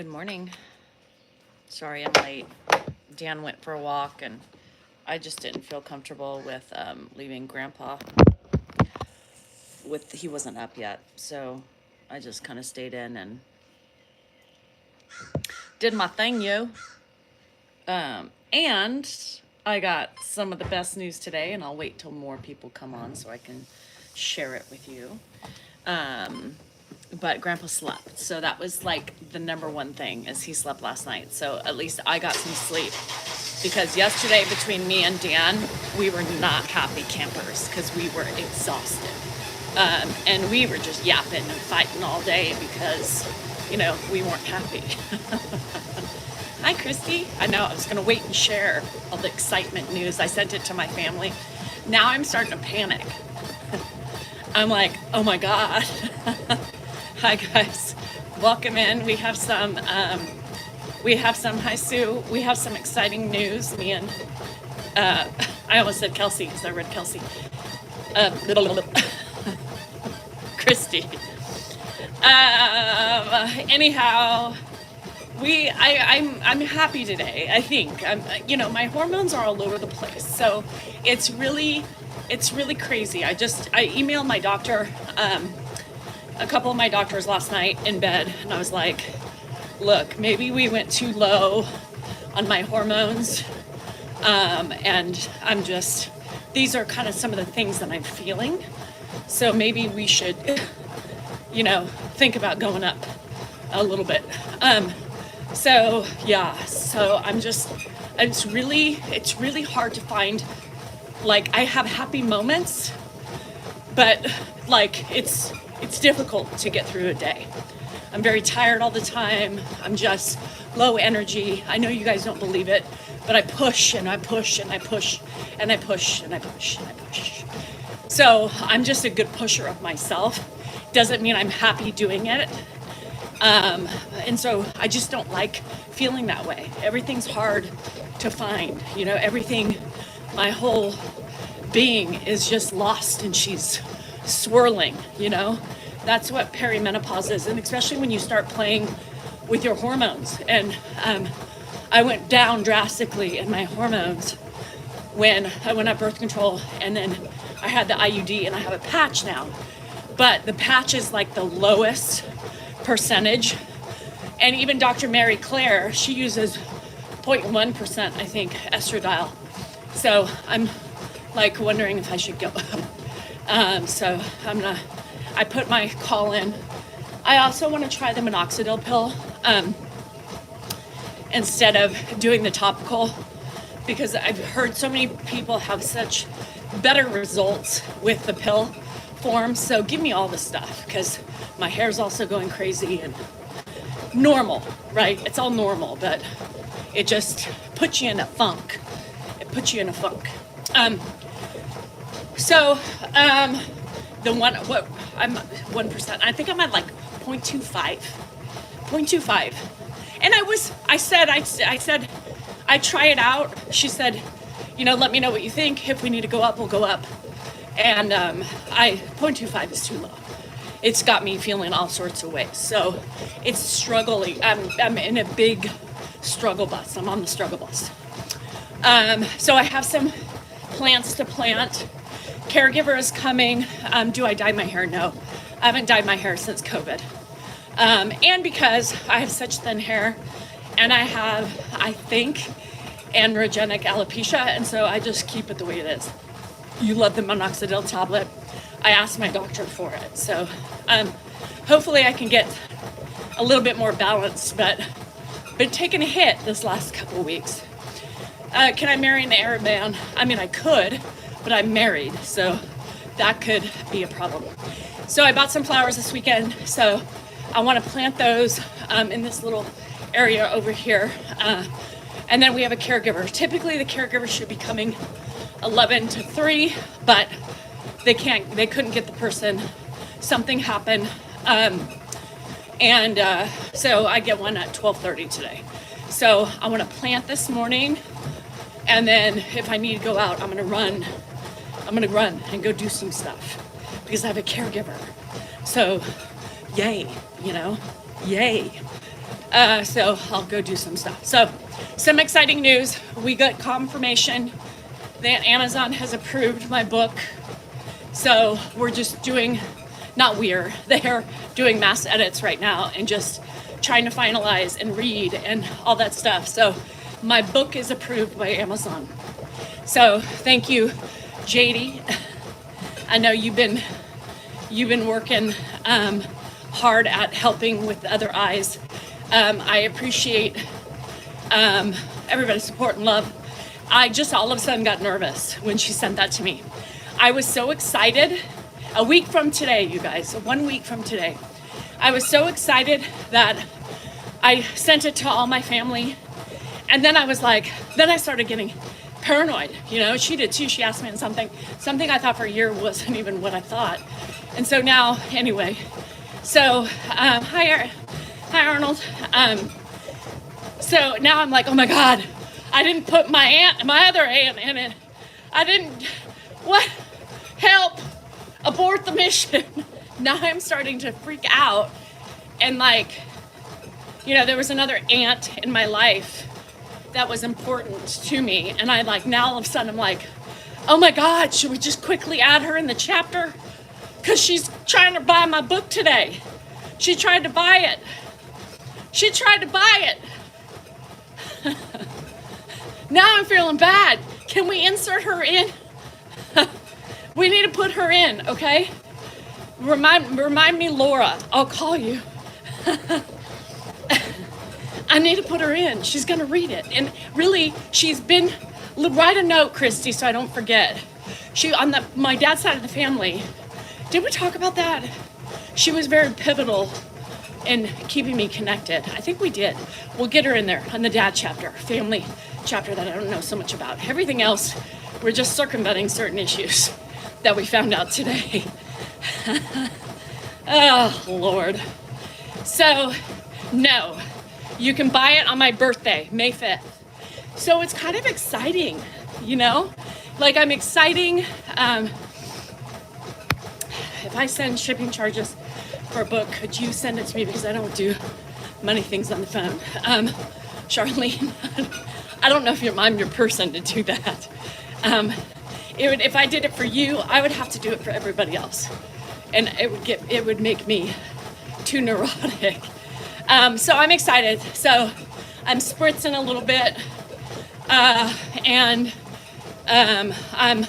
Good morning. Sorry I'm late. Dan went for a walk and I just didn't feel comfortable with leaving Grandpa he wasn't up yet. So I just kind of stayed in and did my thing, yo. And I got some of the best news today, and I'll wait till more people come on so I can share it with you. But Grandpa slept, so that was like the number one thing, is he slept last night. So at least I got some sleep, because yesterday between me and Dan, we were not happy campers because we were exhausted. And we were just yapping and fighting all day because, we weren't happy. Hi, Christy. I know, I was going to wait and share all the excitement news. I sent it to my family. Now I'm starting to panic. I'm like, oh my God. Hi, guys. Welcome in. We have some, hi, Sue. We have some exciting news. Me and, I almost said Kelsey because I read Kelsey. Christy. Anyhow, I'm happy today. I think my hormones are all over the place, so it's really crazy. I emailed my doctor, a couple of my doctors last night in bed, and I was like, look, maybe we went too low on my hormones, and these are kind of some of the things that I'm feeling. So maybe we should, think about going up a little bit. So it's really hard to find, I have happy moments, but it's difficult to get through a day. I'm very tired all the time. I'm just low energy. I know you guys don't believe it, but I push and I push and I push and I push and I push and I push. So I'm just a good pusher of myself. Doesn't mean I'm happy doing it. And so I just don't like feeling that way. Everything's hard to find, everything, my whole being is just lost and she's swirling, That's what perimenopause is. And especially when you start playing with your hormones. And I went down drastically in my hormones when I went on birth control, and then I had the IUD and I have a patch now. But the patch is like the lowest percentage. And even Dr. Mary Claire, she uses 0.1%, I think, estradiol. So I'm wondering if I should go up. So I put my call in. I also want to try the minoxidil pill instead of doing the topical, because I've heard so many people have such better results with the pill form. So give me all the stuff, because my hair's also going crazy and normal, right? It's all normal, but it just puts you in a funk. It puts you in a funk. I'm 1%. I think I'm at 0.25. And I said, I try it out. She said, let me know what you think. If we need to go up, we'll go up. And 0.25 is too low. It's got me feeling all sorts of ways. So it's struggling. I'm in a big struggle bus. I'm on the struggle bus. So I have some plants to plant. Caregiver is coming. Do I dye my hair? No. I haven't dyed my hair since COVID. And because I have such thin hair, and I have, I think, androgenic alopecia, and so I just keep it the way it is. You love the minoxidil tablet. I asked my doctor for it. So hopefully I can get a little bit more balance, but been taking a hit this last couple of weeks. Can I marry an Arab man? I mean, I could, but I'm married, so that could be a problem. So I bought some flowers this weekend, so I want to plant those in this little area over here. And then we have a caregiver. Typically the caregiver should be coming 11 to 3, but they couldn't get the person. Something happened. So I get one at 12:30 today. So I want to plant this morning, and then if I need to go out, I'm going to run and go do some stuff because I have a caregiver. So yay, yay. So I'll go do some stuff. So some exciting news. We got confirmation that Amazon has approved my book. So we're just doing, they're doing mass edits right now and just trying to finalize and read and all that stuff. So my book is approved by Amazon. So thank you, JD. I know you've been working hard at helping with the other eyes. I appreciate everybody's support and love. I just all of a sudden got nervous when she sent that to me. I was so excited. A week from today, you guys, 1 week from today, I was so excited that I sent it to all my family. And then I was like, then I started getting paranoid. You know, she did too. She asked me something I thought for a year wasn't even what I thought. And so now, anyway, so hi Arnold. So now I'm like, oh my God, I didn't put my other aunt in it. I didn't, what? Help, abort the mission. Now I'm starting to freak out. And like, you know, there was another aunt in my life that was important to me. And I like, now all of a sudden I'm like, oh my God, should we just quickly add her in the chapter? Because she's trying to buy my book today. She tried to buy it. Now I'm feeling bad. Can we insert her in? We need to put her in, okay? Remind me, Laura. I'll call you. I need to put her in. She's gonna read it. And really, write a note, Christy, so I don't forget. She, on my dad's side of the family, did we talk about that? She was very pivotal in keeping me connected. I think we did. We'll get her in there on the dad chapter, family chapter that I don't know so much about. Everything else, we're just circumventing certain issues that we found out today. Oh, Lord. So, no, you can buy it on my birthday, May 5th. So it's kind of exciting, you know? Like I'm exciting. If I send shipping charges for a book, could you send it to me? Because I don't do money things on the phone. Charlene, I don't know if I'm your person to do that. If I did it for you, I would have to do it for everybody else. And it would make me too neurotic. So I'm excited. So I'm spritzing a little bit. And I'm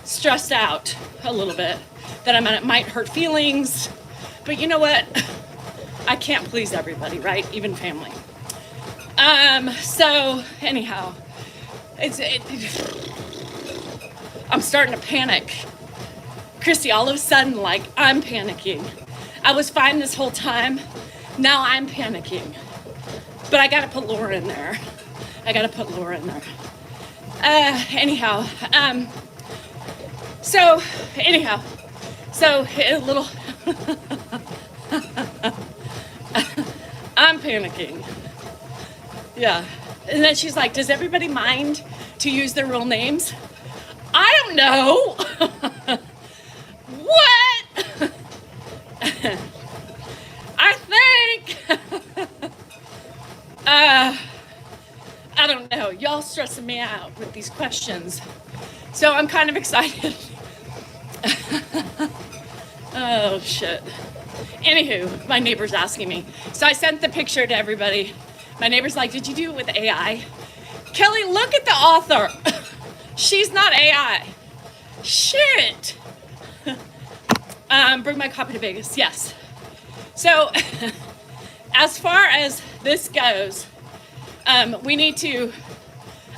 stressed out a little bit that it might hurt feelings. But you know what? I can't please everybody, right? Even family. So anyhow, I'm starting to panic. Christy, all of a sudden, like, I'm panicking. I was fine this whole time. Now I'm panicking. But I gotta put Laura in there. So a little, I'm panicking. Yeah. And then she's like, does everybody mind to use their real names? I don't know. What? I think. I don't know. Y'all stressing me out with these questions. So I'm kind of excited. Oh, shit. Anywho, my neighbor's asking me. So I sent the picture to everybody. My neighbor's like, did you do it with AI? Kelly, look at the author. She's not AI. Shit. Bring my copy to Vegas. Yes. So as far as this goes, we need to,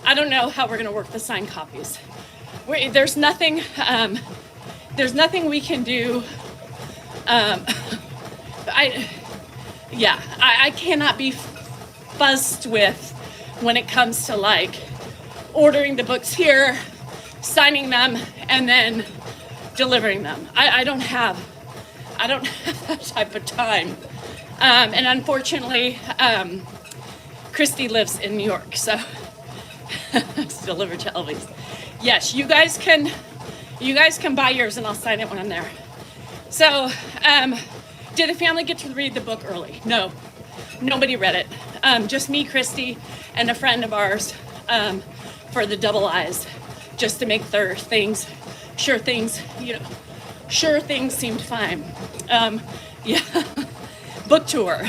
I don't know how we're going to work the signed copies. There's nothing we can do. I cannot be fussed with when it comes to like ordering the books here, signing them, and then delivering them. I don't have that type of time. And unfortunately, Christy lives in New York, so it's delivered to Elvis. Yes, you guys can buy yours and I'll sign it when I'm there. So, did the family get to read the book early? No. Nobody read it. Just me, Christy, and a friend of ours for the double eyes, just to make their things, sure things seemed fine. Yeah, book tour.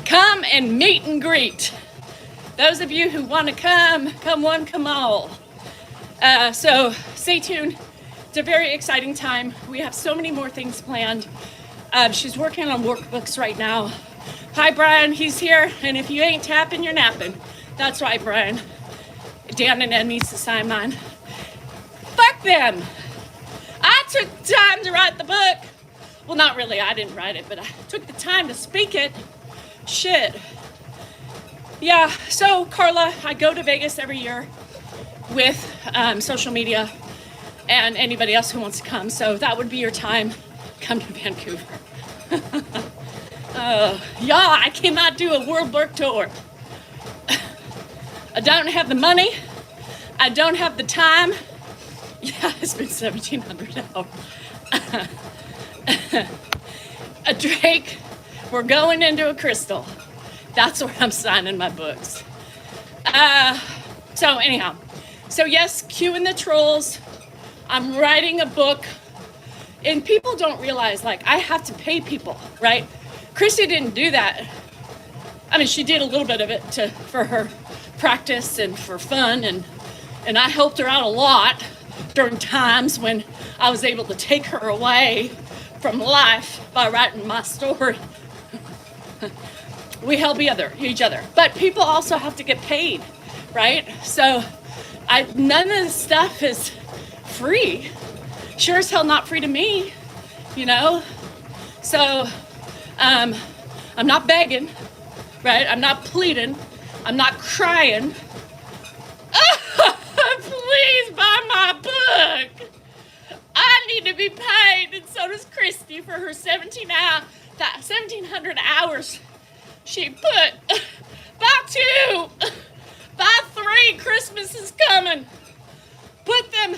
Come and meet and greet. Those of you who want to come one, come all. So stay tuned. It's a very exciting time. We have so many more things planned. She's working on workbooks right now. Hi, Brian, he's here. And if you ain't tapping, you're napping. That's right, Brian. Dan and Ed needs to sign mine. Fuck them. I took time to write the book. Well, not really, I didn't write it, but I took the time to speak it. Shit. Yeah, so Carla, I go to Vegas every year with social media and anybody else who wants to come. So that would be your time. Come to Vancouver. Yeah, I cannot do a world book tour. I don't have the money. I don't have the time. Yeah, it's been 1,700 hours. A Drake, we're going into a crystal. That's where I'm signing my books. So anyhow, so yes, cueing the trolls. I'm writing a book. And people don't realize, like, I have to pay people, right? Christy didn't do that. I mean, she did a little bit of it for her practice and for fun, and I helped her out a lot during times when I was able to take her away from life by writing my story. We help each other. But people also have to get paid, right? So none of this stuff is free. Sure as hell not free to me, you know? So, I'm not begging, right? I'm not pleading. I'm not crying. Please buy my book. I need to be paid, and so does Christy for her 1,700 hours she put. Buy 2, buy 3, Christmas is coming. Put them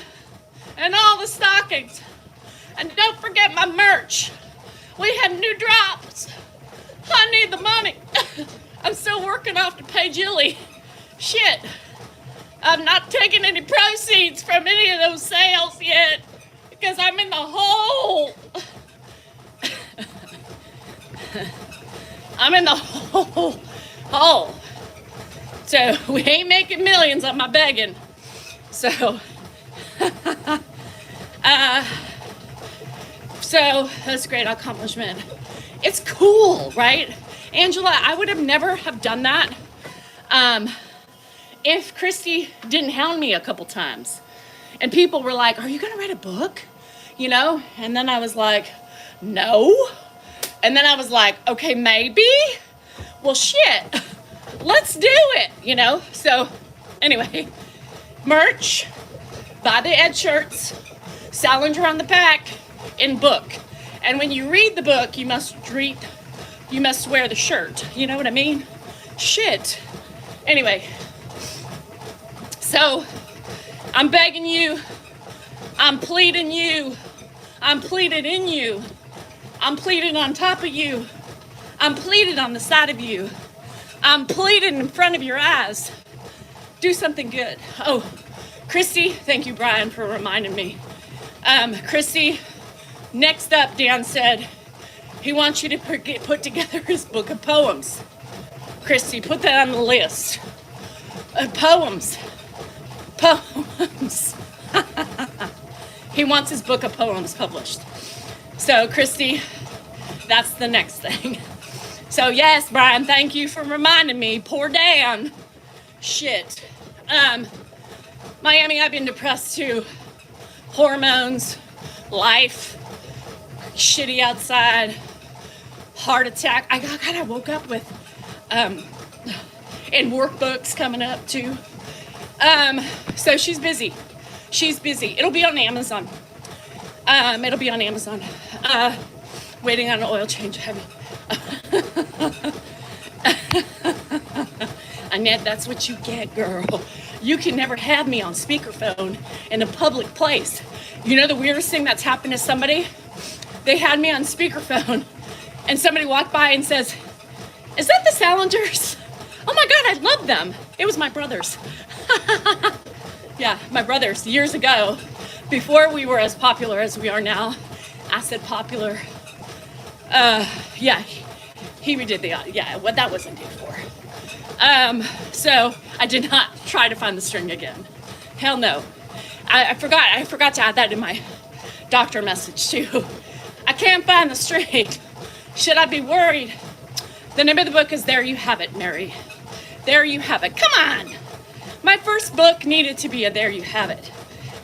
in all the stockings. And don't forget my merch. We have new drops. I need the money. I'm still working off to pay Jilly. Shit. I'm not taking any proceeds from any of those sales yet because I'm in the hole. I'm in the hole. So we ain't making millions on my begging. So, so that's a great accomplishment. It's cool, right? Angela, I would have never have done that if Christy didn't hound me a couple times. And people were like, are you gonna write a book? You know? And then I was like, no. And then I was like, okay, maybe. Well, shit, let's do it, you know? So anyway, merch, buy the Ed shirts, Salinger on the back, in book. And when you read the book, you must wear the shirt. You know what I mean? Shit. Anyway, so I'm begging you, I'm pleading you, I'm pleaded in you, I'm pleaded on top of you, I'm pleaded on the side of you, I'm pleaded in front of your eyes. Do something good. Oh, Christy, thank you, Brian, for reminding me. Christy, next up, Dan said, he wants you to put together his book of poems. Christy, put that on the list. Poems. He wants his book of poems published. So, Christy, that's the next thing. So, yes, Brian, thank you for reminding me. Poor Dan. Shit. Miami, I've been depressed too. Hormones, life, shitty outside, heart attack. I kind of woke up with, and workbooks coming up too. So she's busy. It'll be on Amazon. Waiting on an oil change. Heavy. Annette, that's what you get, girl. You can never have me on speakerphone in a public place. You know the weirdest thing that's happened to somebody? They had me on speakerphone, and somebody walked by and says, Is that the Salingers? Oh my God, I love them. It was my brother's. Yeah, my brother's years ago, before we were as popular as we are now. I said popular. Yeah, he redid the, yeah, what that wasn't due for. So I did not try to find the string again. Hell no. I forgot to add that in my doctor message too. I can't find the string. Should I be worried? The name of the book is There You Have It, Mary. There You Have It. Come on. My first book needed to be a There You Have It.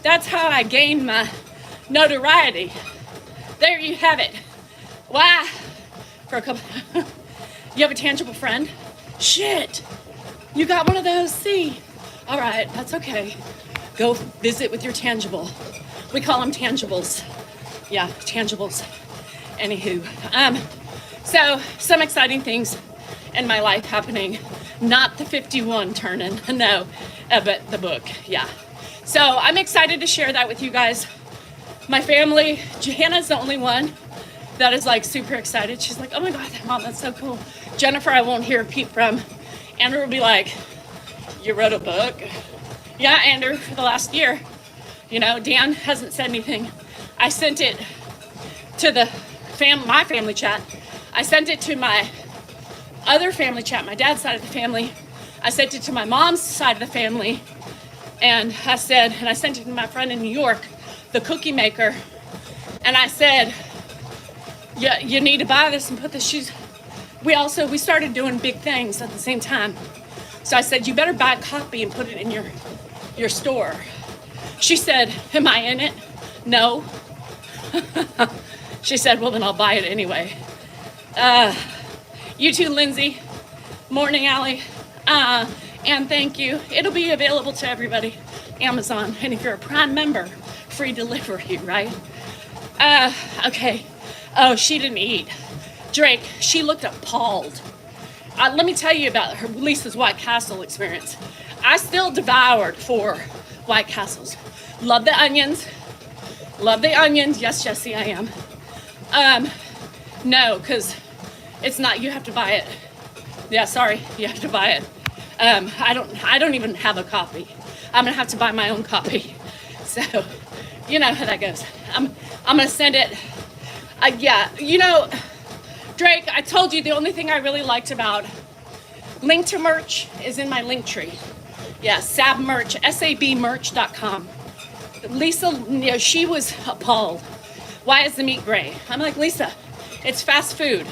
That's how I gained my notoriety. There you have it. Why? For a couple. You have a tangible friend? Shit. You got one of those? See? All right, that's okay. Go visit with your tangible. We call them tangibles. Yeah, tangibles. Anywho, so some exciting things in my life happening. Not the 51 turning, no, but the book, yeah. So I'm excited to share that with you guys. My family, Johanna's the only one that is like super excited. She's like, oh my God, Mom, that's so cool. Jennifer, I won't hear a peep from. Andrew will be like, you wrote a book? Yeah, Andrew, for the last year. You know, Dan hasn't said anything. I sent it to the my family chat. I sent it to my other family chat, my dad's side of the family. I sent it to my mom's side of the family. And I sent it to my friend in New York, the cookie maker. And I said, yeah, you need to buy this and put this. We started doing big things at the same time. So I said, you better buy a copy and put it in your store. She said, am I in it? No. She said, well, then I'll buy it anyway. You too, Lindsay. Morning, Allie. And thank you. It'll be available to everybody. Amazon. And if you're a Prime member, free delivery, right? Okay. Oh, she didn't eat. Drake, she looked appalled. Let me tell you about Lisa's White Castle experience. I still devoured 4 White Castles. Love the onions. Love the onions. Yes, Jessie, I am. No, because it's not, you have to buy it. Yeah, sorry, you have to buy it. I don't even have a copy. I'm gonna have to buy my own copy. So, you know how that goes. I'm gonna send it. Yeah, you know, Drake, I told you the only thing I really liked about link to merch is in my link tree. Yeah, sabmerch, sabmerch.com. Lisa, you know, she was appalled. Why is the meat gray? I'm like, Lisa, it's fast food.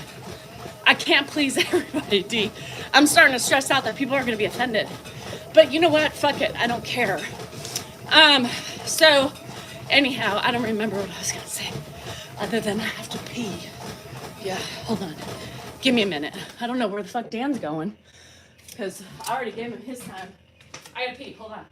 I can't please everybody, D. I'm starting to stress out that people are gonna be offended. But you know what? Fuck it, I don't care. So anyhow, I don't remember what I was gonna say other than I have to pee. Yeah, hold on. Give me a minute. I don't know where the fuck Dan's going because I already gave him his time. I gotta pee, hold on.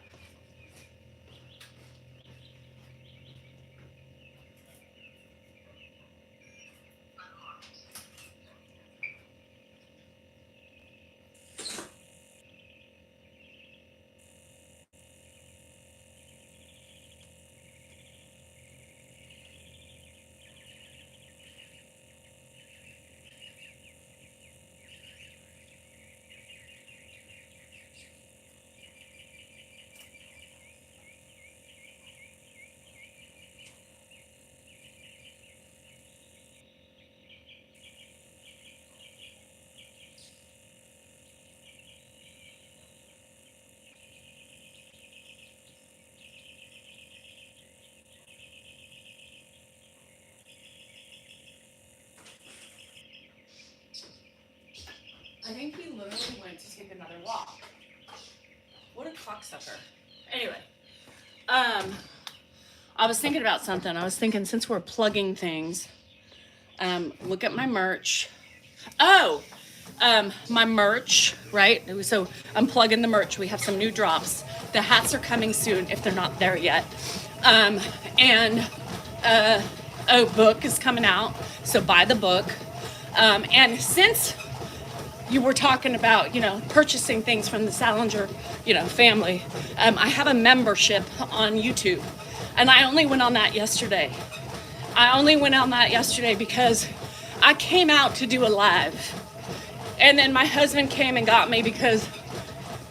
I think he literally went to take another walk. What a cocksucker. Anyway, I was thinking about something. I was thinking since we're plugging things, look at my merch. Oh, my merch, right? So I'm plugging the merch. We have some new drops. The hats are coming soon if they're not there yet. Book is coming out. So buy the book. And since you were talking about, you know, purchasing things from the Salinger, you know, family. I have a membership on YouTube, and I only went on that yesterday. Because I came out to do a live, And then my husband came and got me because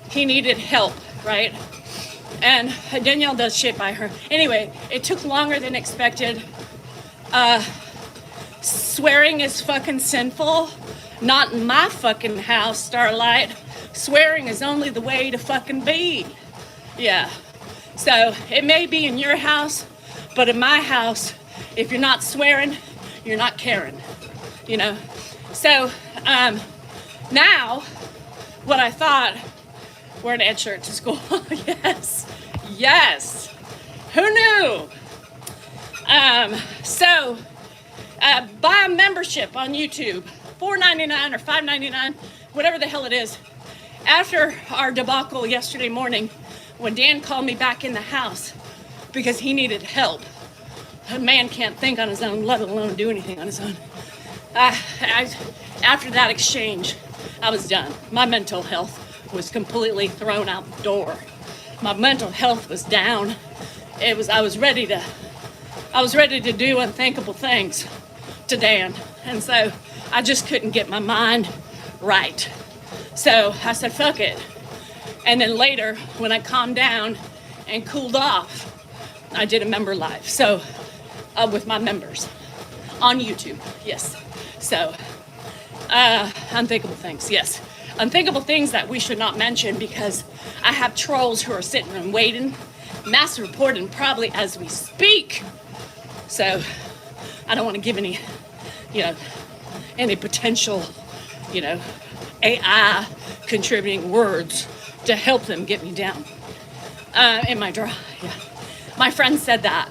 he needed help, right? And Danielle does shit by her. Anyway, it took longer than expected. Swearing is fucking sinful. Not in my fucking house, Starlight. Swearing is only the way to fucking be. Yeah. So it may be in your house, but in my house, if you're not swearing, you're not caring. You know? So, now, what I thought, wearing Ed shirt to school. Yes. Yes. Who knew? So, buy a membership on YouTube, $4.99 or $5.99, whatever the hell it is. After our debacle yesterday morning, when Dan called me back in the house because he needed help, a man can't think on his own, let alone do anything on his own. After that exchange, I was done. My mental health was completely thrown out the door. My mental health was down. I was ready to do unthinkable things to Dan. And so I just couldn't get my mind right. So I said, fuck it. And then later, when I calmed down and cooled off, I did a member live. So with my members on YouTube, yes. So unthinkable things, yes. Unthinkable things that we should not mention because I have trolls who are sitting and waiting, mass reporting probably as we speak. So I don't want to give any, any potential, AI contributing words to help them get me down in my draw. Yeah, my friend said that.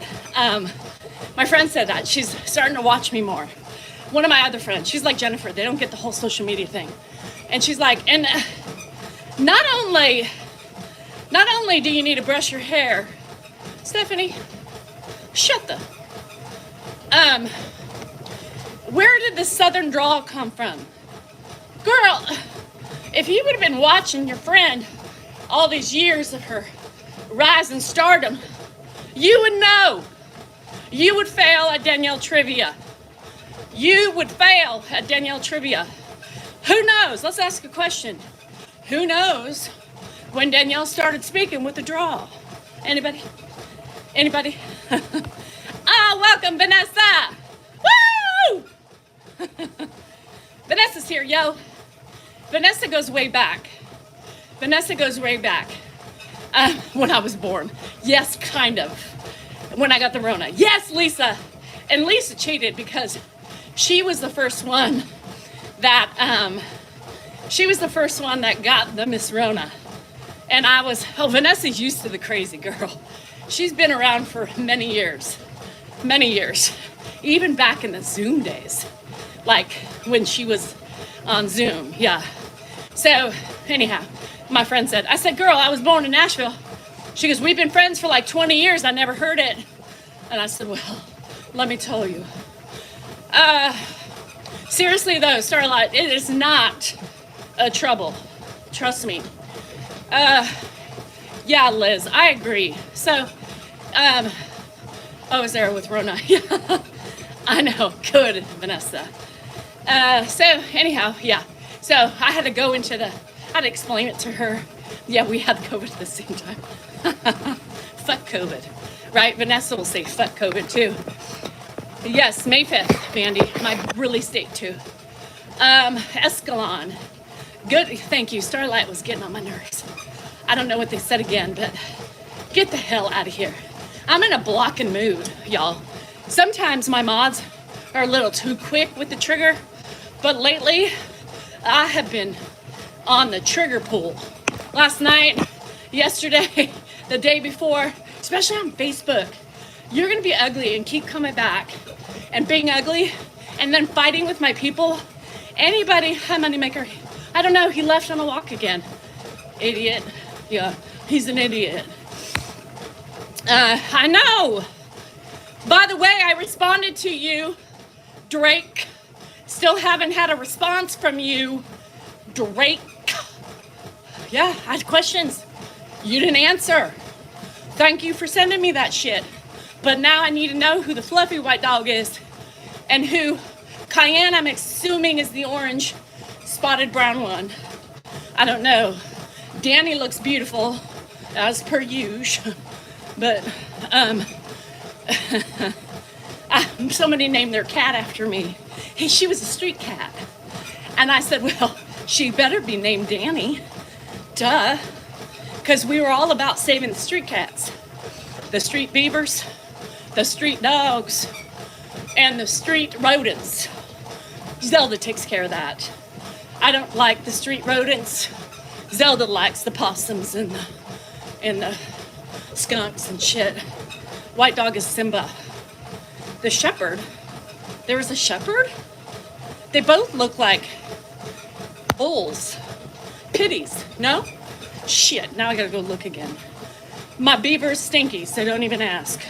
She's starting to watch me more. One of my other friends, she's like Jennifer. They don't get the whole social media thing. And she's like, and not only do you need to brush your hair, Stephanie, shut the. Where did the southern drawl come from? Girl, if you would have been watching your friend all these years of her rise in stardom, you would know. You would fail at Danielle Trivia. You would fail at Danielle Trivia. Who knows? Let's ask a question. Who knows when Danielle started speaking with the drawl? Anybody? Anybody? Welcome, Vanessa. Woo! Vanessa's here, yo. Vanessa goes way back. When I was born. Yes, kind of. When I got the Rona. Yes, Lisa. And Lisa cheated because she was the first one that got the Miss Rona. And Vanessa's used to the crazy girl. She's been around for many years. Even back in the Zoom days. Like when she was on Zoom, yeah. So anyhow, my friend said, I said, girl, I was born in Nashville. She goes, we've been friends for like 20 years. I never heard it. And I said, well, let me tell you. Seriously though, Starlight, it is not a trouble. Trust me. Yeah, Liz, I agree. So, I was there with Rona. I know, good, Vanessa. So anyhow, yeah. So I had to go I had to explain it to her. Yeah, we had COVID at the same time. Fuck COVID, right? Vanessa will say fuck COVID too. Yes, May 5th, Vandy, my release date too. Escalon. Good, thank you. Starlight was getting on my nerves. I don't know what they said again, but get the hell out of here. I'm in a blocking mood, y'all. Sometimes my mods are a little too quick with the trigger, but lately I have been on the trigger pull. Last night, yesterday, the day before, especially on Facebook, you're gonna be ugly and keep coming back and being ugly and then fighting with my people. Anybody, hi Moneymaker, I don't know, he left on a walk again. Idiot, yeah, he's an idiot. I know. By the way, I responded to you, Drake. Still haven't had a response from you, Drake. Yeah, I had questions. You didn't answer. Thank you for sending me that shit. But now I need to know who the fluffy white dog is and who Cayenne, I'm assuming, is the orange spotted brown one. I don't know. Danny looks beautiful, as per usual, but somebody named their cat after me. Hey, she was a street cat. And I said, well, she better be named Danny. Duh. Because we were all about saving the street cats. The street beavers, the street dogs, and the street rodents. Zelda takes care of that. I don't like the street rodents. Zelda likes the possums and the skunks and shit. White dog is Simba. The shepherd. There was a shepherd? They both look like bulls. Pitties, no? Shit, now I gotta go look again. My beaver is stinky, so don't even ask.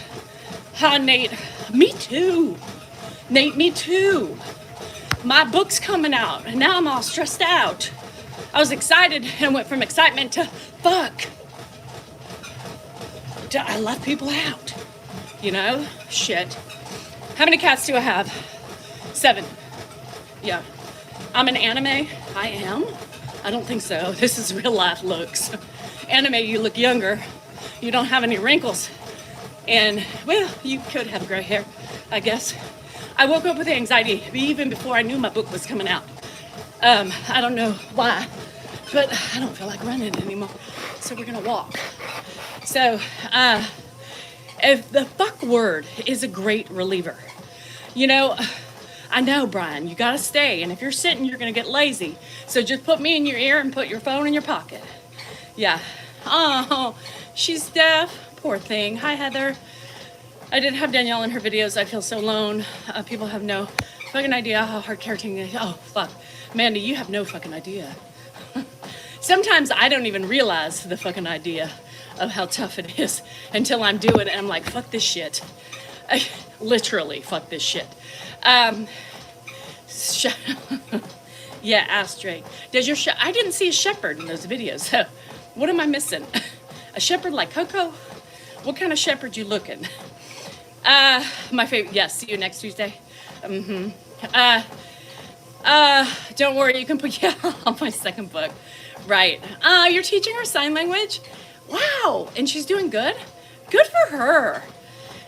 Hi, Nate. Me too. Nate, me too. My book's coming out, and now I'm all stressed out. I was excited and went from excitement to fuck. I left people out. You know? Shit. How many cats do I have? 7. Yeah. I'm an anime. I am? I don't think so. This is real life looks. Anime, you look younger. You don't have any wrinkles. And, well, you could have gray hair, I guess. I woke up with anxiety even before I knew my book was coming out. I don't know why, but I don't feel like running anymore. So we're gonna walk. So, if the fuck word is a great reliever. You know, I know, Brian, you gotta stay. And if you're sitting, you're gonna get lazy. So just put me in your ear and put your phone in your pocket. Yeah. Oh, she's deaf. Poor thing. Hi, Heather. I didn't have Danielle in her videos. I feel so alone. People have no fucking idea how hard caretaking is. Oh, fuck. Mandy, you have no fucking idea. Sometimes I don't even realize the fucking idea of how tough it is until I'm doing it and I'm like, fuck this shit. Literally, fuck this shit. Yeah, ask Drake. I didn't see a shepherd in those videos. So what am I missing? A shepherd like Coco? What kind of shepherd you looking? My favorite, yes, see you next Tuesday. Don't worry, you can put, yeah, on my second book. Right. You're teaching her sign language? Wow, and she's doing good? Good for her.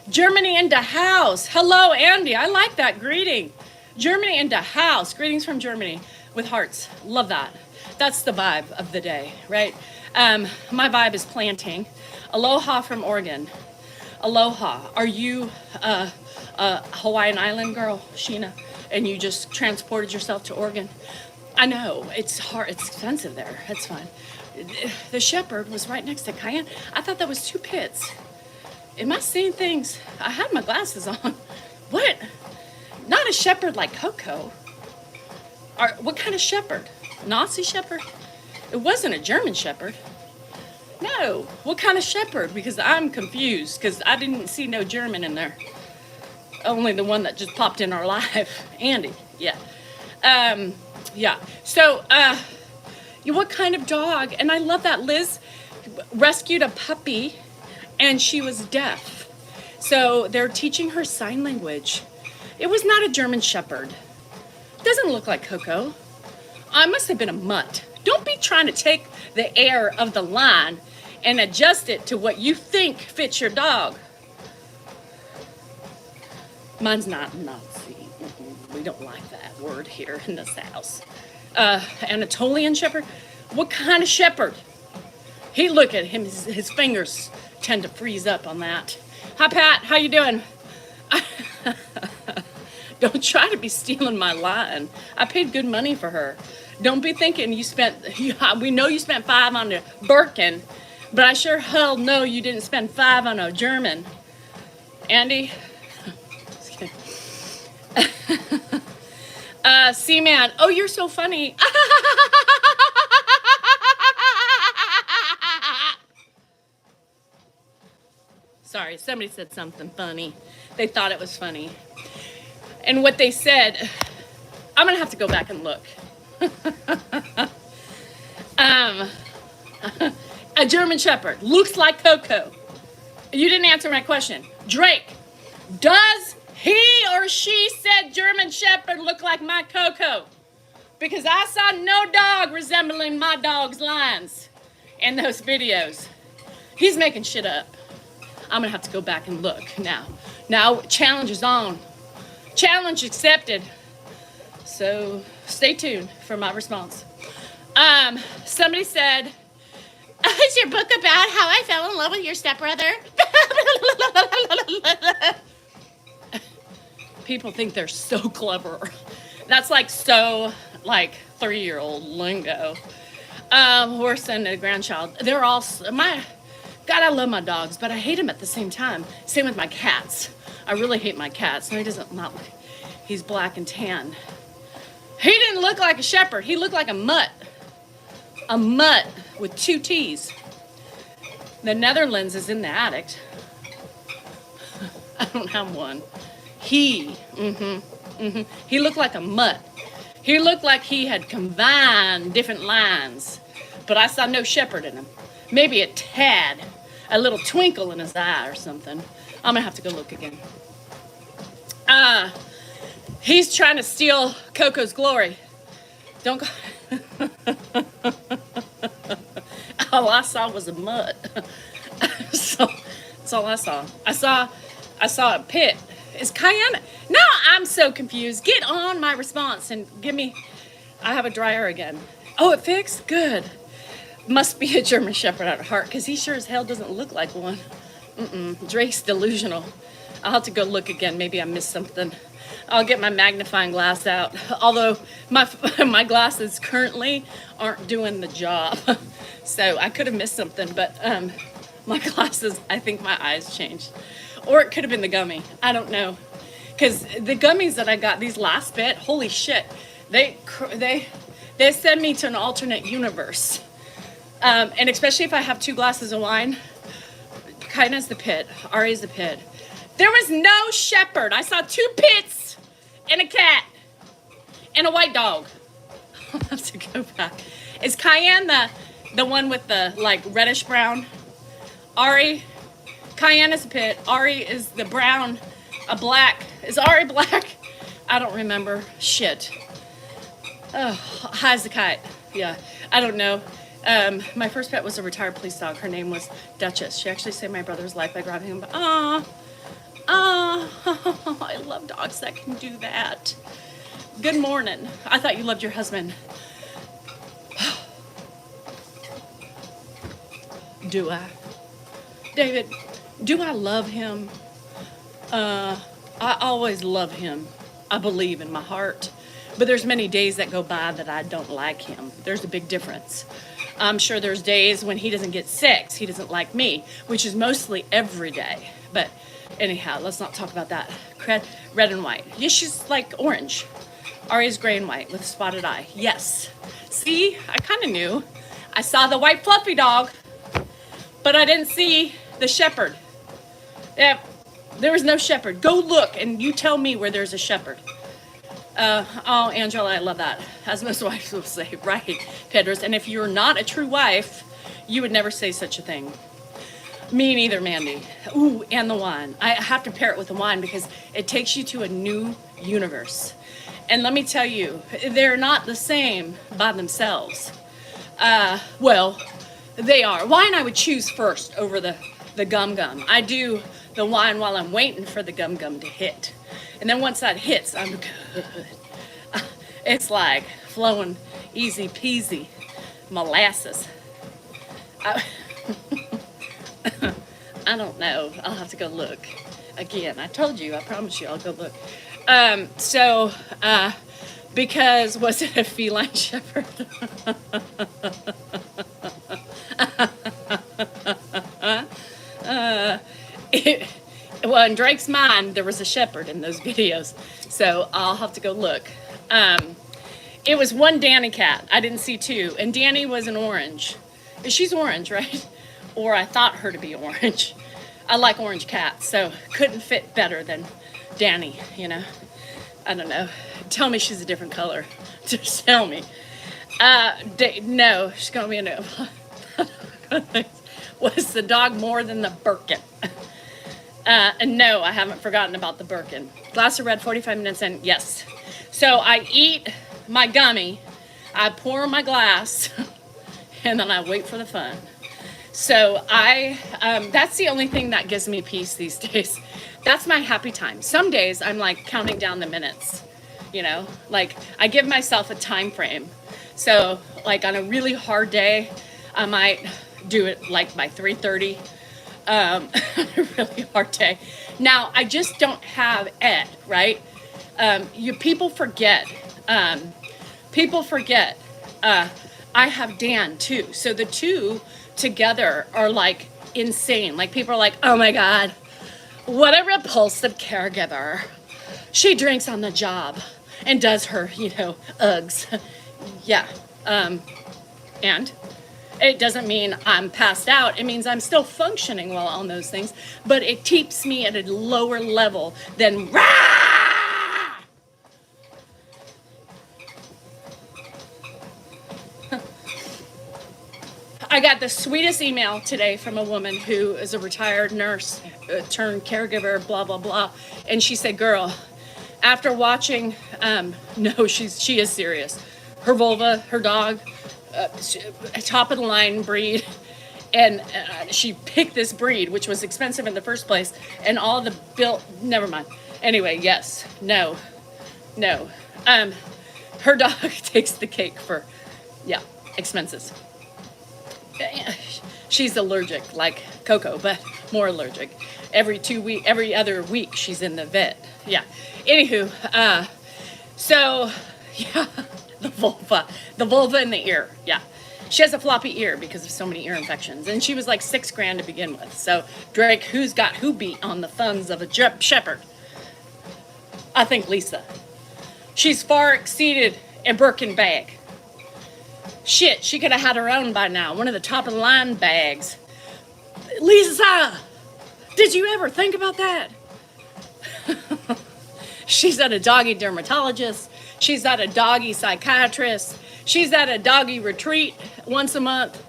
Germany into house. Hello, Andy, I like that greeting. Germany into house. Greetings from Germany with hearts. Love that. That's the vibe of the day, right? My vibe is planting. Aloha from Oregon. Aloha. Are you a Hawaiian Island girl, Sheena, and you just transported yourself to Oregon? I know, it's hard, it's expensive there. That's fine. The shepherd was right next to Cayenne. I thought that was 2 pits. Am I seeing things? I had my glasses on. What? Not a shepherd like Coco. What kind of shepherd? Nazi shepherd? It wasn't a German shepherd. No. What kind of shepherd? Because I'm confused, because I didn't see no German in there. Only the one that just popped in our life. Andy. Yeah. Yeah. So, what kind of dog? And I love that Liz rescued a puppy and she was deaf. So they're teaching her sign language. It was not a German shepherd. Doesn't look like Coco. I must have been a mutt. Don't be trying to take the air of the line and adjust it to what you think fits your dog. Mine's not Nazi. We don't like that word here in this house. Anatolian shepherd? What kind of shepherd? He, look at him, his fingers tend to freeze up on that. Hi, Pat, how you doing? Don't try to be stealing my line. I paid good money for her. Don't be thinking we know you spent 5 on a Birkin, but I sure hell know you didn't spend 5 on a German. Andy? Just kidding. C-Man, oh, you're so funny. Sorry, somebody said something funny. They thought it was funny. And what they said, I'm gonna have to go back and look. A German Shepherd looks like Coco. You didn't answer my question. Drake, does he or she said German Shepherd look like my Coco? because I saw no dog resembling my dog's lines in those videos. He's making shit up. I'm gonna have to go back and look now. Now, challenge is on. Challenge accepted. So stay tuned for my response. Somebody said, is your book about how I fell in love with your stepbrother? People think they're so clever. That's like so, like 3-year-old lingo. Horse and a grandchild. They're all, God, I love my dogs, but I hate them at the same time. Same with my cats. I really hate my cats. No, he doesn't, not like, he's black and tan. He didn't look like a shepherd. He looked like a mutt. A mutt with 2 T's. The Netherlands is in the attic. I don't have one. He looked like a mutt. He looked like he had combined different lines, but I saw no shepherd in him. Maybe a tad, a little twinkle in his eye or something. I'm gonna have to go look again. He's trying to steal Coco's glory. Don't go. All I saw was a mutt. So that's all I saw. I saw a pit. Is Cayenne? No, I'm so confused. Get on my response and give me. I have a dryer again. Oh, it fixed? Good. Must be a German Shepherd at heart, because he sure as hell doesn't look like one. Drake's delusional. I'll have to go look again. Maybe I missed something. I'll get my magnifying glass out. Although my glasses currently aren't doing the job. So I could have missed something, but my glasses, I think my eyes changed. Or it could have been the gummy. I don't know. Because the gummies that I got, these last bit, holy shit, they send me to an alternate universe. And especially if I have 2 glasses of wine. Kaina's the pit. Ari's the pit. There was no shepherd. I saw 2 pits and a cat and a white dog. I'll have to go back. Is Cayenne the one with the like reddish brown? Cayenne is a pit. Ari is the brown, a black. Is Ari black? I don't remember. Shit. Oh, high's the kite. Yeah, I don't know. My first pet was a retired police dog. Her name was Duchess. She actually saved my brother's life by grabbing him. I love dogs that can do that. Good morning. I thought you loved your husband. Do I? David, do I love him? I always love him. I believe in my heart. But there's many days that go by that I don't like him. There's a big difference. I'm sure there's days when he doesn't get sex. He doesn't like me, which is mostly every day. But anyhow, let's not talk about that. Red and white. Yes, she's like orange. Ari's gray and white with a spotted eye. Yes. See, I kind of knew. I saw the white fluffy dog, but I didn't see the shepherd. Yeah, there was no shepherd. Go look and you tell me where there's a shepherd. Oh, Angela, I love that. As most wives will say, right, Pedros. And if you're not a true wife, you would never say such a thing. Me neither, Mandy. Ooh, and the wine. I have to pair it with the wine because it takes you to a new universe. And let me tell you, they're not the same by themselves. Well, they are. Wine I would choose first over the gum-gum. I do the wine while I'm waiting for the gum-gum to hit. And then once that hits, I'm good. It's like flowing easy peasy molasses. I don't know. I'll have to go look again. I told you. I promise you I'll go look. Because was it a feline shepherd? Well, in Drake's mind, there was a shepherd in those videos. So I'll have to go look. It was one Danny cat. I didn't see 2. And Danny was an orange. She's orange, right? Or I thought her to be orange. I like orange cats, so couldn't fit better than Danny, you know. I don't know. Tell me she's a different color. Just tell me. No, she's going to be a no. Was the dog more than the Birkin? And no, I haven't forgotten about the Birkin. Glass of red, 45 minutes in, yes. So I eat my gummy, I pour my glass and then I wait for the fun. So that's the only thing that gives me peace these days. That's my happy time. Some days I'm like counting down the minutes, you know, like I give myself a time frame. So like on a really hard day, I might do it like by 3:30. A really hard day. Now I just don't have Ed, right? People forget. People forget. I have Dan too. So the two together are like insane. Like people are like, oh my God, what a repulsive caregiver. She drinks on the job and does her, Uggs. Yeah. And it doesn't mean I'm passed out. It means I'm still functioning well on those things, but it keeps me at a lower level than rah! I got the sweetest email today from a woman who is a retired nurse turned caregiver, blah, blah, blah. And she said, girl, after watching, no, she is serious. Her vulva, her dog, top of the line breed. And she picked this breed, which was expensive in the first place. And all the never mind. Anyway, yes, no. Her dog takes the cake for, expenses. She's allergic, like Coco, but more allergic. Every other week, she's in the vet. Yeah. Anywho, the vulva in the ear. Yeah. She has a floppy ear because of so many ear infections, and she was like $6,000 to begin with. So, Drake, who's got who beat on the thumbs of a shepherd? I think Lisa. She's far exceeded a Birkin bag. Shit, she could have had her own by now. One of the top of the line bags. Lisa, did you ever think about that? She's at a doggy dermatologist. She's at a doggy psychiatrist. She's at a doggy retreat once a month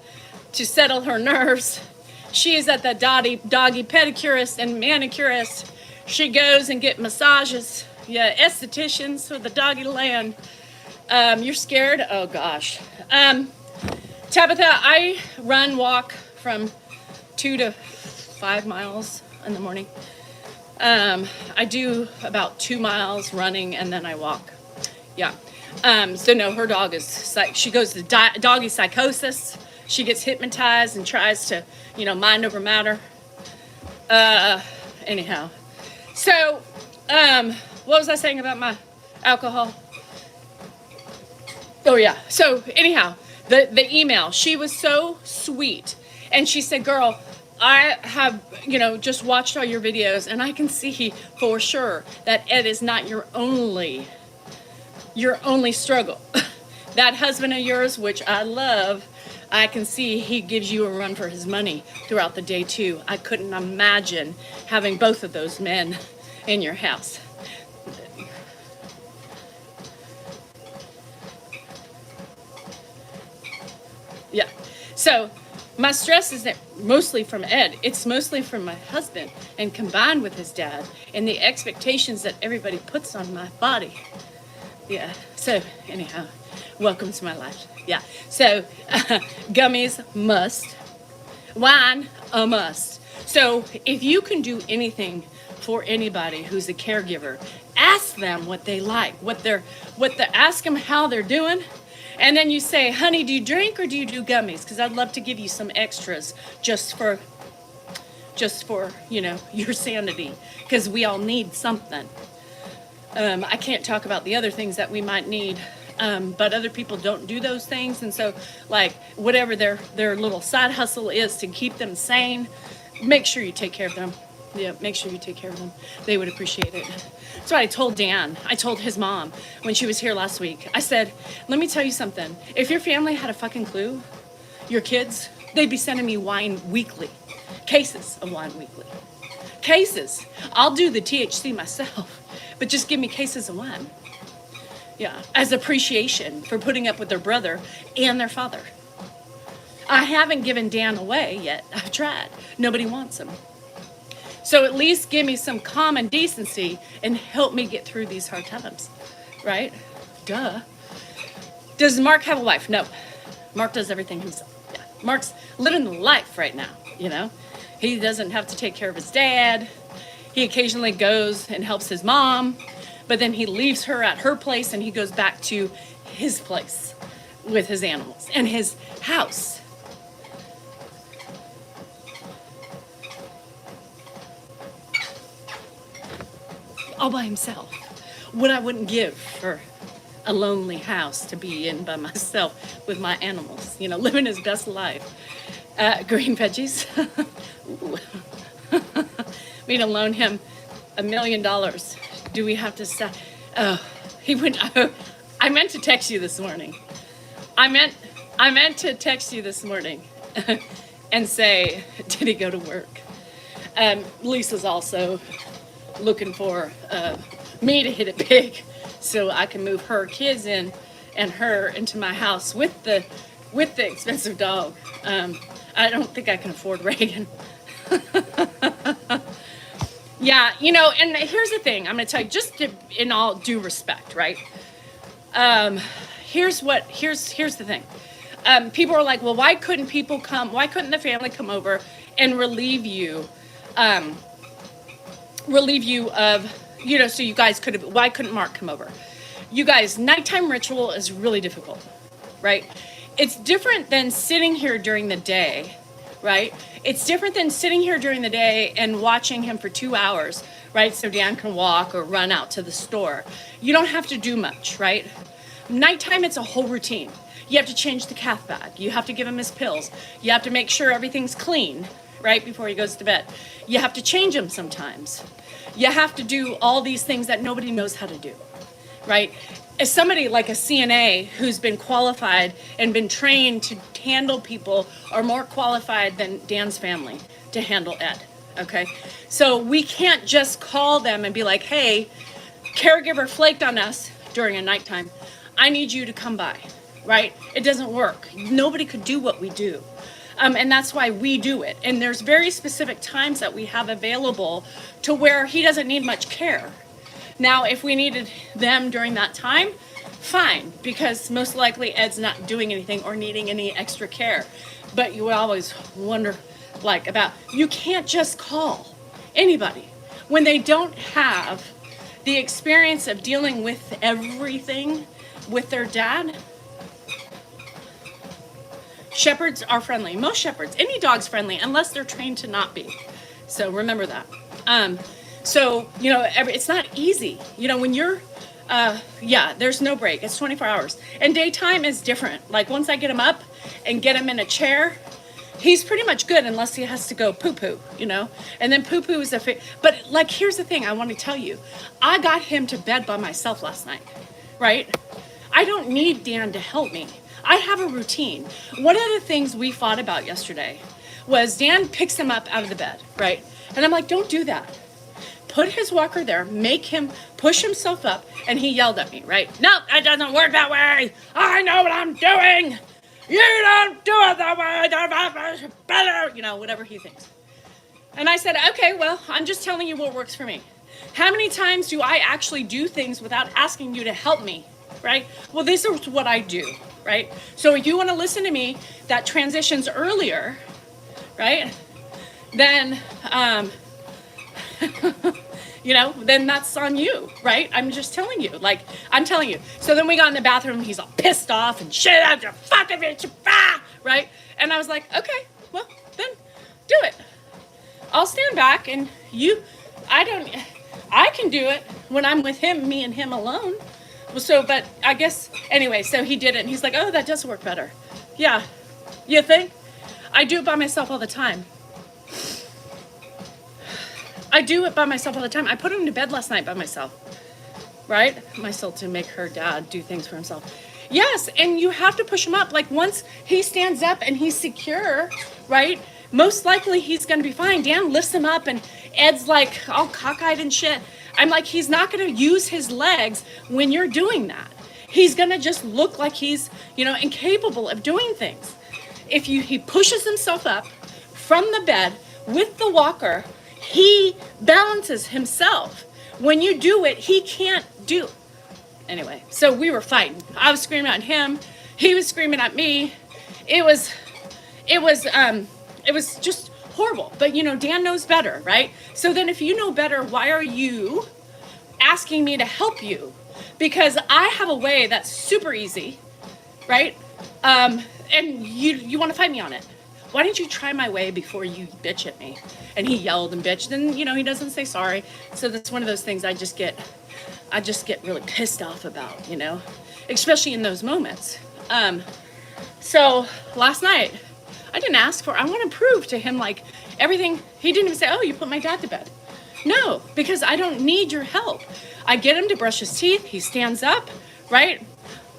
to settle her nerves. She is at the doggy pedicurist and manicurist. She goes and get massages. Yeah, estheticians for the doggy land. You're scared? Oh gosh. Tabitha, I walk from 2 to 5 miles in the morning. I do about 2 miles running and then I walk. Yeah. So no, her dog is, she goes to doggy psychosis. She gets hypnotized and tries to, mind over matter. Anyhow. So, what was I saying about my alcohol? Oh yeah. So anyhow, the email, she was so sweet. And she said, girl, I have, just watched all your videos and I can see for sure that Ed is not your only struggle. That husband of yours, which I love, I can see he gives you a run for his money throughout the day too. I couldn't imagine having both of those men in your house. Yeah. So my stress is mostly from Ed. It's mostly from my husband and combined with his dad and the expectations that everybody puts on my body. Yeah. So anyhow, welcome to my life. Yeah. So gummies must. Wine a must. So if you can do anything for anybody who's a caregiver, ask them what they like, ask them how they're doing. And then you say, honey, do you drink or do you do gummies? Because I'd love to give you some extras just for your sanity. Because we all need something. I can't talk about the other things that we might need. But other people don't do those things. And so, like, whatever their little side hustle is to keep them sane, make sure you take care of them. Yeah, make sure you take care of them. They would appreciate it. That's what I told Dan. I told his mom when she was here last week. I said, let me tell you something. If your family had a fucking clue, your kids, they'd be sending me wine weekly. Cases of wine weekly. Cases. I'll do the THC myself, but just give me cases of wine. Yeah, as appreciation for putting up with their brother and their father. I haven't given Dan away yet. I've tried. Nobody wants him. So at least give me some common decency and help me get through these hard times, right? Duh. Does Mark have a wife? No. Mark does everything himself. Yeah. Mark's living the life right now, you know? He doesn't have to take care of his dad. He occasionally goes and helps his mom, but then he leaves her at her place and he goes back to his place with his animals and his house. All by himself. What I wouldn't give for a lonely house to be in by myself with my animals, you know, living his best life. Green veggies. We don't loan him $1 million. Do we have to stop? Oh, he went. I meant to text you this morning. I meant to text you this morning and say, did he go to work? Lisa's also looking for me to hit it big so I can move her kids in and her into my house with the expensive dog. I don't think I can afford Reagan. Yeah, you know, and here's the thing. I'm going to tell you, just in all due respect, right? Here's the thing. People are like, well, why couldn't people come? Why couldn't the family come over and relieve you of, you know, so you guys could have, why couldn't Mark come over? You guys, nighttime ritual is really difficult, right? It's different than sitting here during the day, right? It's different than sitting here during the day and watching him for 2 hours, right? So Dan can walk or run out to the store. You don't have to do much, right? Nighttime, it's a whole routine. You have to change the cath bag. You have to give him his pills. You have to make sure everything's clean, right, before he goes to bed. You have to change him sometimes. You have to do all these things that nobody knows how to do, right? As somebody like a CNA who's been qualified and been trained to handle people are more qualified than Dan's family to handle Ed, okay? So we can't just call them and be like, hey, caregiver flaked on us during a nighttime. I need you to come by, right? It doesn't work. Nobody could do what we do. And that's why we do it. And there's very specific times that we have available to where he doesn't need much care. Now, if we needed them during that time, fine, because most likely Ed's not doing anything or needing any extra care. But you would always wonder, like, about, you can't just call anybody when they don't have the experience of dealing with everything with their dad. Shepherds are friendly. Most shepherds, any dog's friendly unless they're trained to not be. So remember that. So, you know, it's not easy. You know, when you're, there's no break. It's 24 hours. And daytime is different. Like once I get him up and get him in a chair, he's pretty much good unless he has to go poo-poo, you know? And then poo-poo is but like, here's the thing I want to tell you. I got him to bed by myself last night, right? I don't need Dan to help me. I have a routine. One of the things we fought about yesterday was Dan picks him up out of the bed, right? And I'm like, don't do that. Put his walker there, make him push himself up, and he yelled at me, right? No, that doesn't work that way. I know what I'm doing. You don't do it that way. Better, you know, whatever he thinks. And I said, okay, well, I'm just telling you what works for me. How many times do I actually do things without asking you to help me, right? Well, this is what I do, right? So if you want to listen to me that transitions earlier, right, then, you know, then that's on you, right? I'm just telling you, like, I'm telling you. So then we got in the bathroom, he's all pissed off and shit out your fucking bitch, right? And I was like, okay, well, then do it. I'll stand back and I can do it when I'm with him, me and him alone. So, but I guess, anyway, so he did it and he's like, oh, that does work better. Yeah, you think? I do it by myself all the time. I do it by myself all the time. I put him to bed last night by myself, right? Myself to make her dad do things for himself. Yes, and you have to push him up. Like once he stands up and he's secure, right? Most likely he's going to be fine. Dan lifts him up and Ed's like all cockeyed and shit. I'm like, he's not going to use his legs when you're doing that. He's going to just look like he's, you know, incapable of doing things. If he pushes himself up from the bed with the walker, he balances himself. When you do it, he can't do. Anyway, so we were fighting. I was screaming at him. He was screaming at me. It was just horrible. But Dan knows better, right? So then if you know better, why are you asking me to help you? Because I have a way that's super easy, right? And you want to fight me on it. Why didn't you try my way before you bitch at me? And he yelled and bitched, and he doesn't say sorry. So that's one of those things I just get really pissed off about, especially in those moments. So last night, I didn't ask for, I want to prove to him like everything. He didn't even say, oh, you put my dad to bed. No, because I don't need your help. I get him to brush his teeth. He stands up, right?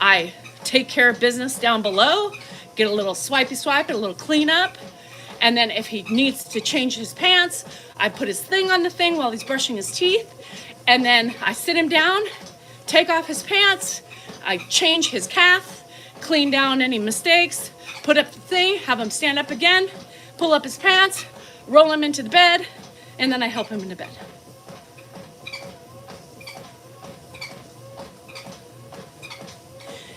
I take care of business down below, get a little swipey swipe, a little cleanup. And then if he needs to change his pants, I put his thing on the thing while he's brushing his teeth. And then I sit him down, take off his pants, I change his calf, clean down any mistakes, put up the thing, have him stand up again, pull up his pants, roll him into the bed, and then I help him into bed.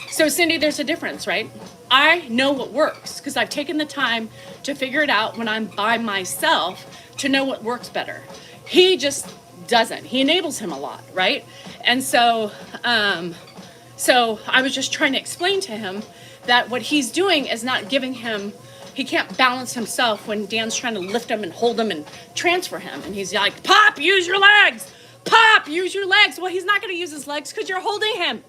So Cindy, there's a difference, right? I know what works because I've taken the time to figure it out when I'm by myself to know what works better. He just doesn't. He enables him a lot, right? And so I was just trying to explain to him that what he's doing is not giving him, he can't balance himself when Dan's trying to lift him and hold him and transfer him. And he's like, Pop, use your legs. Pop, use your legs. Well, he's not going to use his legs because you're holding him,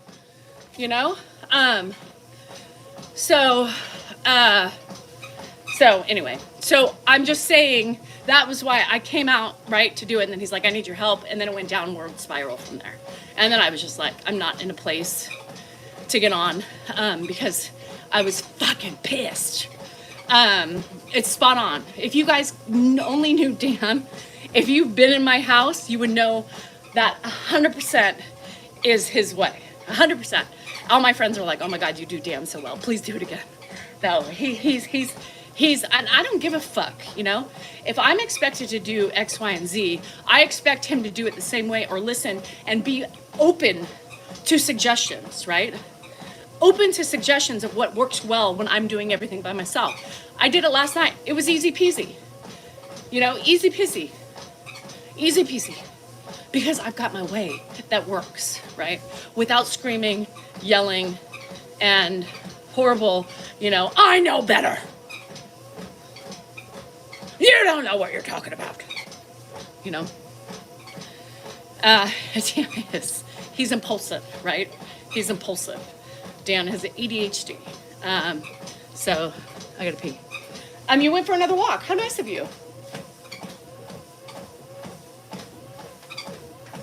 So anyway, so I'm just saying that was why I came out, right, to do it. And then he's like, I need your help. And then it went downward spiral from there. And then I was just like, I'm not in a place to get on because I was fucking pissed. It's spot on. If you guys only knew Dan, if you've been in my house, you would know that 100% is his way. 100%. All my friends are like, oh my God, you do Dan so well. Please do it again. No, he's, and I don't give a fuck, If I'm expected to do X, Y, and Z, I expect him to do it the same way or listen and be open to suggestions, right? Open to suggestions of what works well when I'm doing everything by myself. I did it last night. It was easy peasy. Easy peasy. Easy peasy. Because I've got my way that works, right? Without screaming, yelling, and horrible, I know better. You don't know what you're talking about. He's impulsive, right? He's impulsive. Dan has ADHD. So I gotta pee. You went for another walk. How nice of you.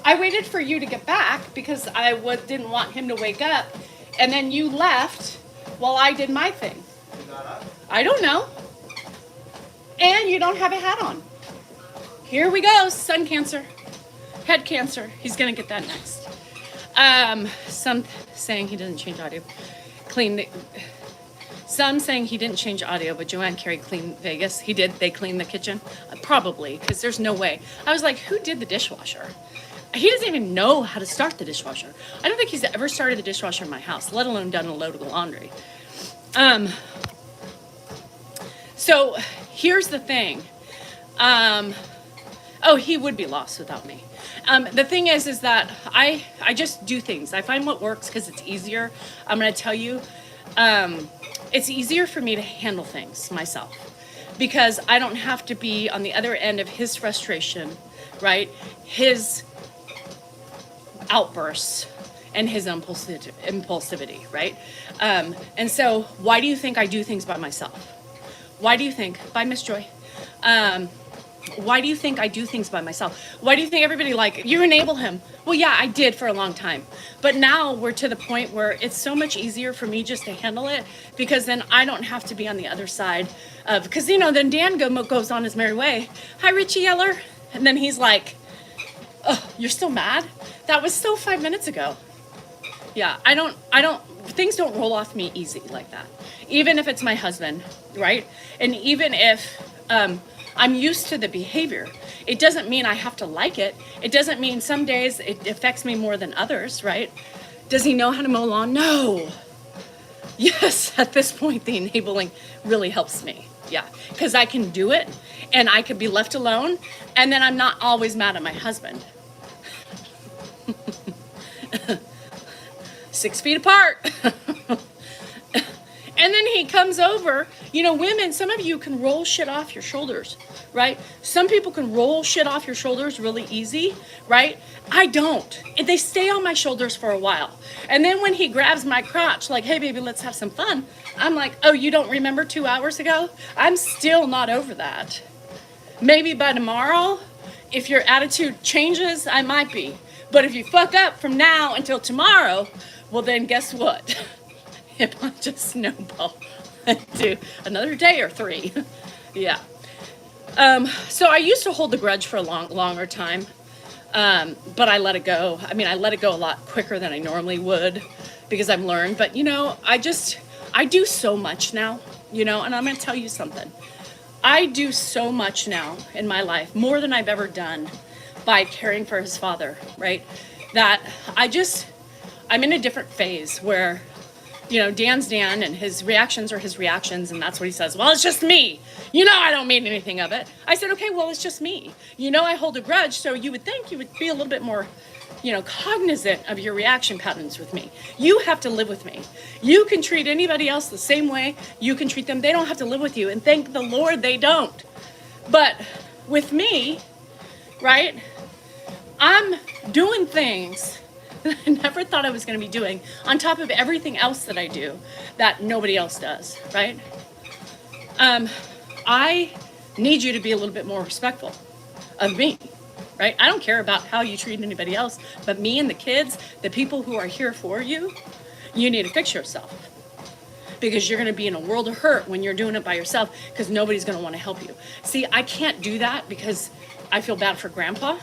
I waited for you to get back because I didn't want him to wake up. And then you left while I did my thing. You got up? I don't know. And you don't have a hat on. Here we go, sun cancer, head cancer. He's gonna get that next. Some saying he didn't change audio. Some saying he didn't change audio, but Joanne Carey cleaned Vegas. He did. They cleaned the kitchen. Probably, because there's no way. I was like, who did the dishwasher? He doesn't even know how to start the dishwasher. I don't think he's ever started the dishwasher in my house, let alone done a load of the laundry. So here's the thing. He would be lost without me. The thing is that I just do things. I find what works because it's easier. I'm going to tell you, it's easier for me to handle things myself because I don't have to be on the other end of his frustration, right? His outbursts and his impulsivity, right? And so why do you think I do things by myself? Why do you think? Bye, Miss Joy. Why do you think I do things by myself? Why do you think everybody you enable him? Well, yeah, I did for a long time. But now we're to the point where it's so much easier for me just to handle it because then I don't have to be on the other side of, because, then Dan goes on his merry way. Hi, Richie Yeller. And then he's like, oh, you're still mad? That was still 5 minutes ago. Yeah, things don't roll off me easy like that. Even if it's my husband, right? And even if I'm used to the behavior, it doesn't mean I have to like it. It doesn't mean some days it affects me more than others, right? Does he know how to mow lawn? No. Yes, at this point, the enabling really helps me. Yeah, because I can do it and I could be left alone, and then I'm not always mad at my husband. 6 feet apart. And then he comes over. You know, women, some of you can roll shit off your shoulders, right? Some people can roll shit off your shoulders really easy, right? I don't. They stay on my shoulders for a while. And then when he grabs my crotch, like, hey, baby, let's have some fun, I'm like, oh, you don't remember 2 hours ago? I'm still not over that. Maybe by tomorrow, if your attitude changes, I might be. But if you fuck up from now until tomorrow, well, then guess what? It might just snowball into another day or 3. Yeah. So I used to hold the grudge for a longer time, but I let it go. I mean, I let it go a lot quicker than I normally would because I've learned. But, you know, I do so much now, you know, and I'm going to tell you something. I do so much now in my life, more than I've ever done by caring for his father, right? That I'm in a different phase where, you know, Dan's Dan and his reactions are his reactions, and that's what he says. Well, it's just me. You know, I don't mean anything of it. I said, okay, well, it's just me. You know, I hold a grudge, so you would think you would be a little bit more, you know, cognizant of your reaction patterns with me. You have to live with me. You can treat anybody else the same way you can treat them. They don't have to live with you, and thank the Lord they don't. But with me, right, I'm doing things that I never thought I was going to be doing on top of everything else that I do that nobody else does, right? I need you to be a little bit more respectful of me, right? I don't care about how you treat anybody else, but me and the kids, the people who are here for you, you need to fix yourself. Because you're going to be in a world of hurt when you're doing it by yourself because nobody's going to want to help you. See, I can't do that because I feel bad for Grandpa.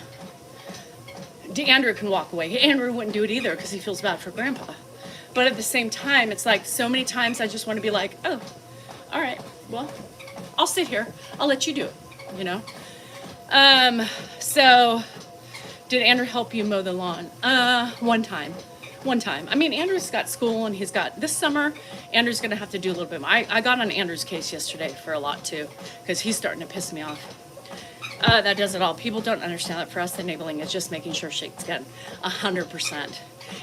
Andrew can walk away. Andrew wouldn't do it either because he feels bad for Grandpa. But at the same time, it's like so many times I just want to be like, oh, all right, well, I'll sit here. I'll let you do it, you know? So did Andrew help you mow the lawn? One time. I mean, Andrew's got school and he's got, this summer, Andrew's going to have to do a little bit more. I got on Andrew's case yesterday for a lot too because he's starting to piss me off. That does it all. People don't understand that for us, enabling is just making sure shit's done 100%.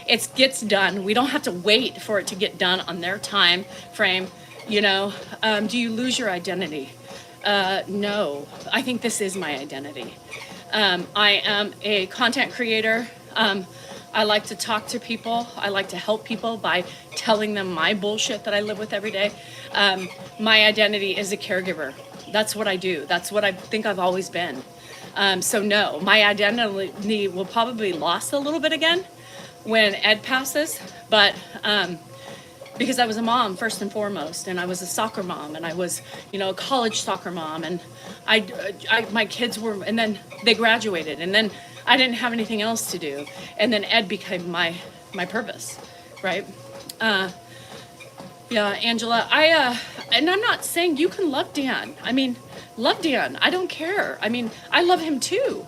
It gets done. We don't have to wait for it to get done on their time frame. You know, do you lose your identity? No, I think this is my identity. I am a content creator. I like to talk to people. I like to help people by telling them my bullshit that I live with every day. My identity is a caregiver. That's what I do. That's what I think I've always been. So no, my identity will probably be lost a little bit again when Ed passes, but because I was a mom first and foremost, and I was a soccer mom, and I was, you know, a college soccer mom, and my kids were, and then they graduated, and then I didn't have anything else to do, and then Ed became my purpose, right? Yeah, Angela, and I'm not saying you can love Dan. I mean, love Dan. I don't care. I mean, I love him too.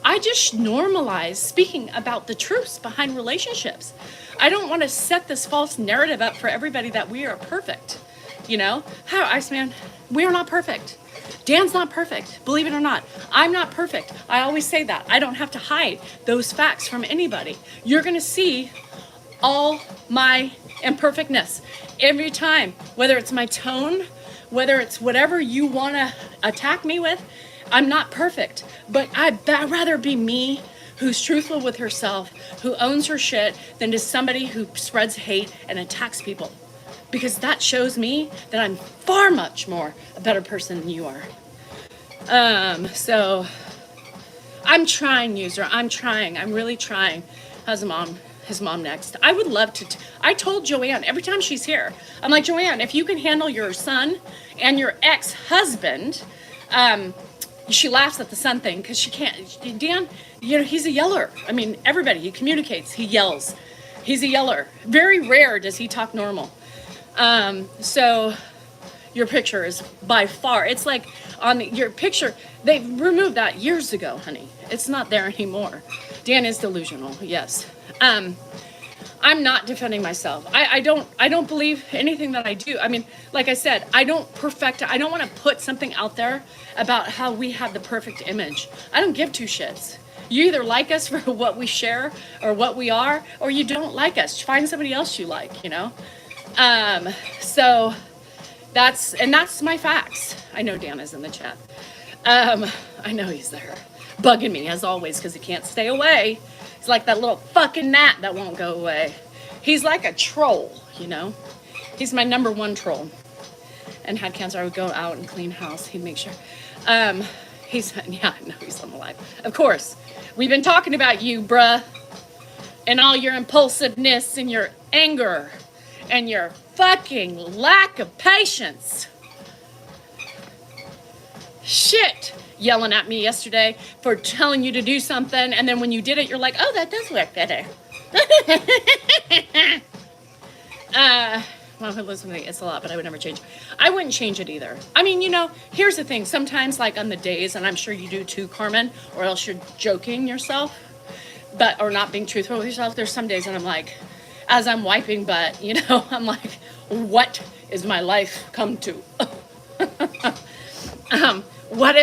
I just normalize speaking about the truths behind relationships. I don't want to set this false narrative up for everybody that we are perfect. You know? How, Iceman? We are not perfect. Dan's not perfect. Believe it or not. I'm not perfect. I always say that. I don't have to hide those facts from anybody. You're going to see all my imperfectness every time, whether it's my tone, whether it's whatever you want to attack me with. I'm not perfect, but I'd rather be me who's truthful with herself, who owns her shit, than to somebody who spreads hate and attacks people, because that shows me that I'm far much more a better person than you are. So I'm trying, user. I'm trying. I'm really trying. How's his mom next? I would love to. I told Joanne every time she's here, I'm like, Joanne, if you can handle your son and your ex-husband, she laughs at the son thing because she can't. Dan, you know, he's a yeller. I mean, everybody, he communicates, he yells. He's a yeller. Very rare does he talk normal. So your picture is by far, it's like on your picture, they removed that years ago, honey. It's not there anymore. Dan is delusional, yes. I'm not defending myself. I don't believe anything that I do. I mean, like I said, I don't perfect it. I don't want to put something out there about how we have the perfect image. I don't give two shits. You either like us for what we share or what we are, or you don't like us. Find somebody else you like, you know? So that's my facts. I know Dan is in the chat. I know he's there, bugging me as always because he can't stay away. He's like that little fucking gnat that won't go away. He's like a troll, you know? He's my number one troll. And had cancer, I would go out and clean house. He'd make sure. Yeah, I know he's on the live. Of course. We've been talking about you, bruh. And all your impulsiveness and your anger and your fucking lack of patience. Shit. Yelling at me yesterday for telling you to do something, and then when you did it, you're like, oh, that does work better. Well, listen, it's a lot, but I would never change. I wouldn't change it either. I mean, you know, here's the thing. Sometimes, like on the days, and I'm sure you do too, Carmen, or else you're joking yourself, or not being truthful with yourself. There's some days when I'm like, as I'm wiping butt, you know, I'm like, what is my life come to? What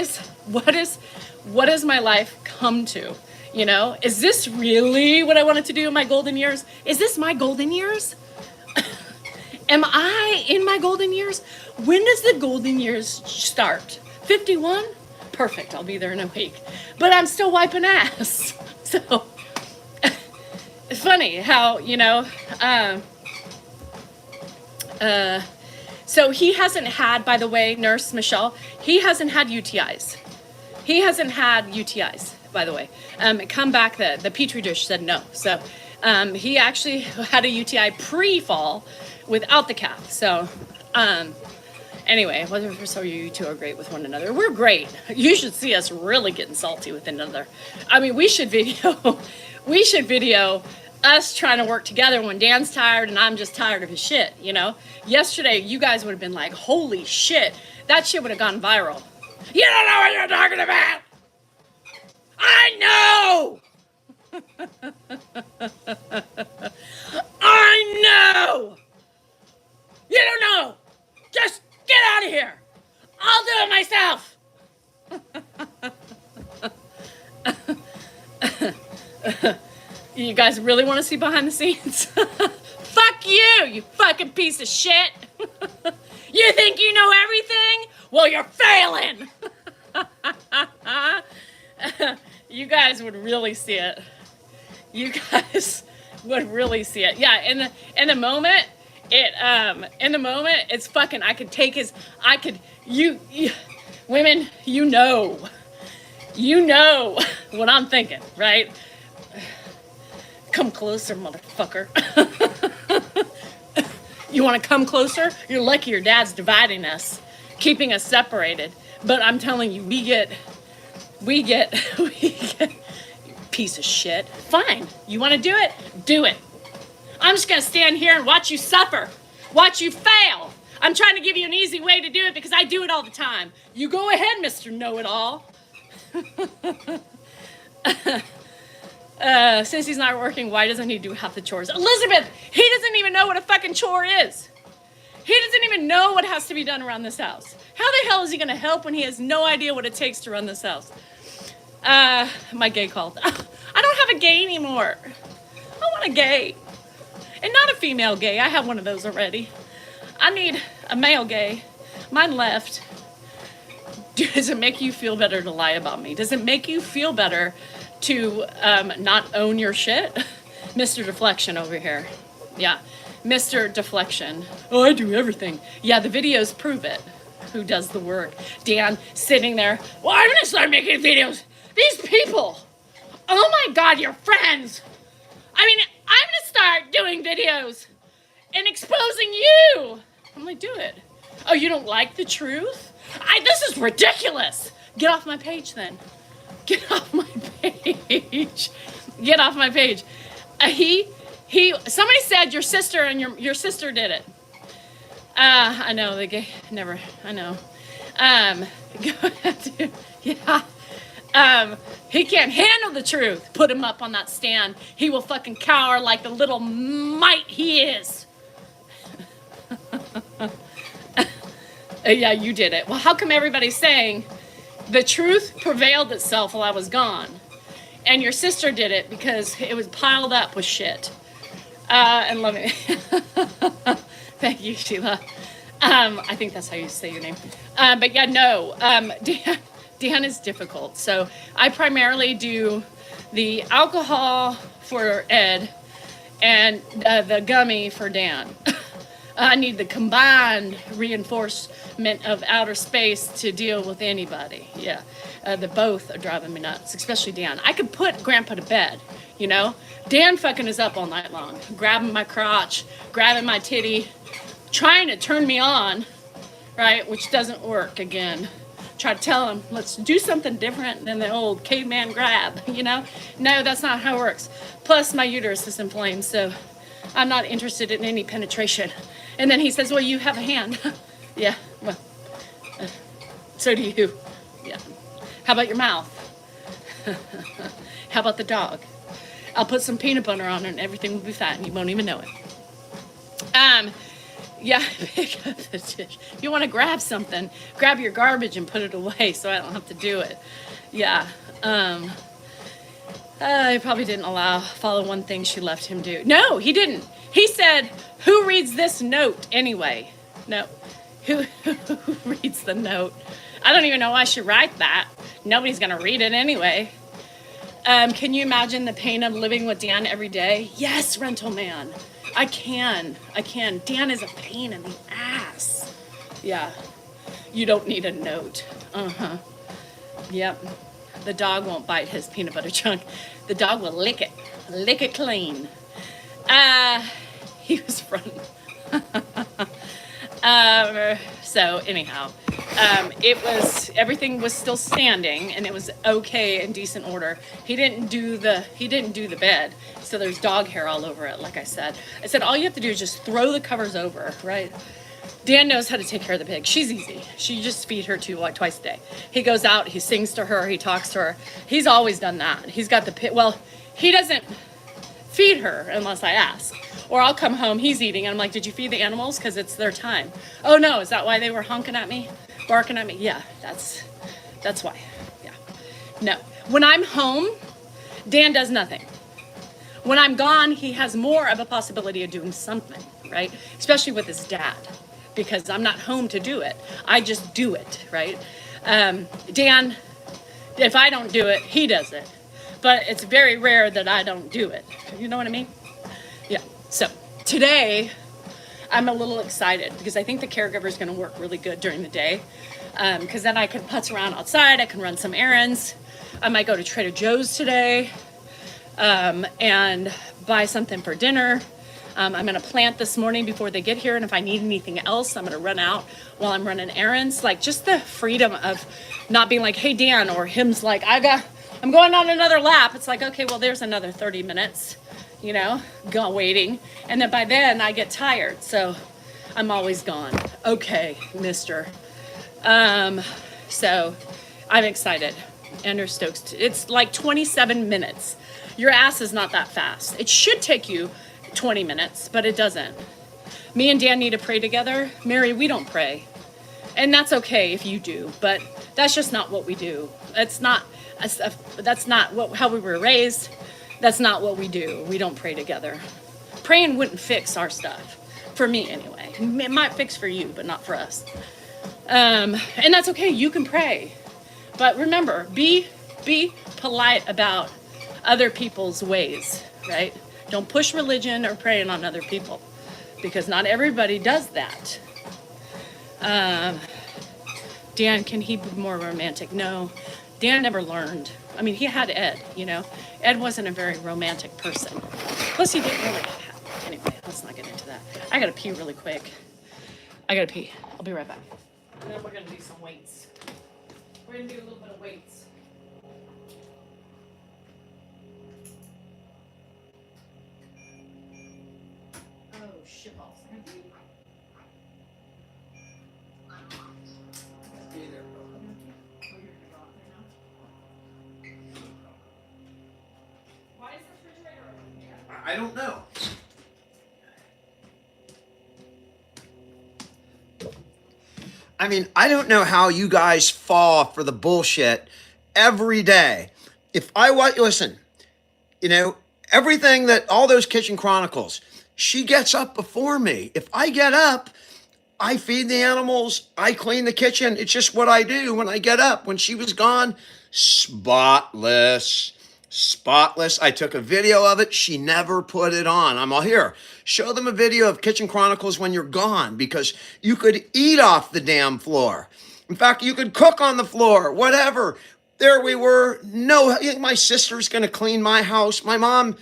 is my life come to? You know, is this really what I wanted to do in my golden years? Is this my golden years? Am I in my golden years? When does the golden years start? 51? Perfect, I'll be there in a week. But I'm still wiping ass. So, it's funny how, you know, so he hasn't had, by the way, Nurse Michelle, he hasn't had UTIs. He hasn't had UTIs, by the way. Come back, the Petri dish said no. So he actually had a UTI pre-fall without the calf. So anyway, whether so you two are great with one another. We're great. You should see us really getting salty with another. I mean, we should video us trying to work together when Dan's tired and I'm just tired of his shit, you know? Yesterday, you guys would have been like, holy shit, that shit would have gone viral. You don't know what you're talking about! I know! I know! You don't know! Just get out of here! I'll do it myself! You guys really want to see behind the scenes? Fuck you, you fucking piece of shit. You think you know everything? Well, you're failing. You guys would really see it. You guys would really see it. Yeah, in the moment, it's fucking, women, you know what I'm thinking, right? Come closer, motherfucker. You want to come closer? You're lucky your dad's dividing us, keeping us separated. But I'm telling you, we get, piece of shit. Fine. You want to do it? Do it. I'm just going to stand here and watch you suffer. Watch you fail. I'm trying to give you an easy way to do it because I do it all the time. You go ahead, Mr. Know-It-All. Since he's not working, why doesn't he do half the chores? Elizabeth, he doesn't even know what a fucking chore is. He doesn't even know what has to be done around this house. How the hell is he going to help when he has no idea what it takes to run this house? My gay called. I don't have a gay anymore. I want a gay. And not a female gay. I have one of those already. I need a male gay. Mine left. Does it make you feel better to lie about me? Does it make you feel better to not own your shit? Mr. Deflection over here. Yeah, Mr. Deflection. Oh, I do everything. Yeah, the videos prove it. Who does the work? Dan sitting there. Well, I'm gonna start making videos. These people. Oh my God, your friends. I mean, I'm gonna start doing videos and exposing you. I'm like, do it. Oh, you don't like the truth? This is ridiculous. Get off my page then. Get off my page. Get off my page. Somebody said your sister and your sister did it. I know, I know. Go ahead. Yeah. He can't handle the truth. Put him up on that stand. He will fucking cower like the little mite he is. Yeah, you did it. Well, how come everybody's saying the truth prevailed itself while I was gone? And your sister did it because it was piled up with shit. And let me... Thank you, Sheila. I think that's how you say your name. But yeah, no. Dan is difficult. So I primarily do the alcohol for Ed and the gummy for Dan. I need the combined reinforcement of outer space to deal with anybody. Yeah, the both are driving me nuts, especially Dan. I could put Grandpa to bed, you know. Dan fucking is up all night long, grabbing my crotch, grabbing my titty, trying to turn me on, right, which doesn't work again. Try to tell him, let's do something different than the old caveman grab, you know? No, that's not how it works. Plus, my uterus is inflamed, so I'm not interested in any penetration. And then he says, well, you have a hand. Yeah, well, so do you. Yeah. How about your mouth? How about the dog? I'll put some peanut butter on it and everything will be fine. And you won't even know it. Yeah, pick up the dish. If you want to grab something, grab your garbage and put it away so I don't have to do it. Yeah. He probably didn't follow one thing she left him do. No, he didn't. He said, who reads this note anyway? No. Who reads the note? I don't even know why I should write that. Nobody's going to read it anyway. Can you imagine the pain of living with Dan every day? Yes, rental man. I can. Dan is a pain in the ass. Yeah. You don't need a note. Uh-huh. Yep. The dog won't bite his peanut butter chunk. The dog will lick it. Lick it clean. He was running. So anyhow, everything was still standing and it was okay in decent order. He didn't do the bed. So there's dog hair all over it, like I said. I said, all you have to do is just throw the covers over, right? Dan knows how to take care of the pig. She's easy. She just feed her twice a day. He goes out, he sings to her, he talks to her. He's always done that. He's got the pig. Well, he doesn't feed her unless I ask. Or I'll come home, he's eating, and I'm like, did you feed the animals? Because it's their time. Oh no, is that why they were honking at me? Barking at me? Yeah, that's why. Yeah. No. When I'm home, Dan does nothing. When I'm gone, he has more of a possibility of doing something, right? Especially with his dad, because I'm not home to do it. I just do it, right? Dan, if I don't do it, he does it. But it's very rare that I don't do it. You know what I mean? Yeah. So today, I'm a little excited because I think the caregiver is going to work really good during the day. Because then I can putz around outside. I can run some errands. I might go to Trader Joe's today and buy something for dinner. I'm going to plant this morning before they get here. And if I need anything else, I'm going to run out while I'm running errands. Like just the freedom of not being like, hey, Dan, or him's like, I'm going on another lap. It's like, okay, well, there's another 30 minutes, you know, waiting. And then by then I get tired. So I'm always gone. Okay, mister. So I'm excited. And you're stoked. It's like 27 minutes. Your ass is not that fast. It should take you 20 minutes, but it doesn't. Me and Dan need to pray together. Mary, we don't pray. And that's okay if you do, but that's just not what we do. That's not how we were raised. That's not what we do. We don't pray together. Praying wouldn't fix our stuff. For me, anyway. It might fix for you, but not for us. And that's okay. You can pray. But remember, be polite about other people's ways, right? Don't push religion or praying on other people, because not everybody does that. Dan, can he be more romantic? No, Dan never learned. I mean, he had Ed, you know. Ed wasn't a very romantic person. Plus, he didn't really have... Anyway, let's not get into that. I gotta pee really quick. I gotta pee. I'll be right back. And then we're gonna do some weights. We're gonna do a little bit of weights. Oh, shit balls. I don't know. I mean, I don't know how you guys fall for the bullshit every day. If I listen, you know, everything that all those kitchen chronicles, she gets up before me. If I get up, I feed the animals, I clean the kitchen. It's just what I do when I get up. When she was gone, spotless. Spotless. I took a video of it. She never put it on. I'm all here. Show them a video of Kitchen Chronicles when you're gone, because you could eat off the damn floor. In fact, you could cook on the floor, whatever. There we were. No, my sister's going to clean my house. My mom,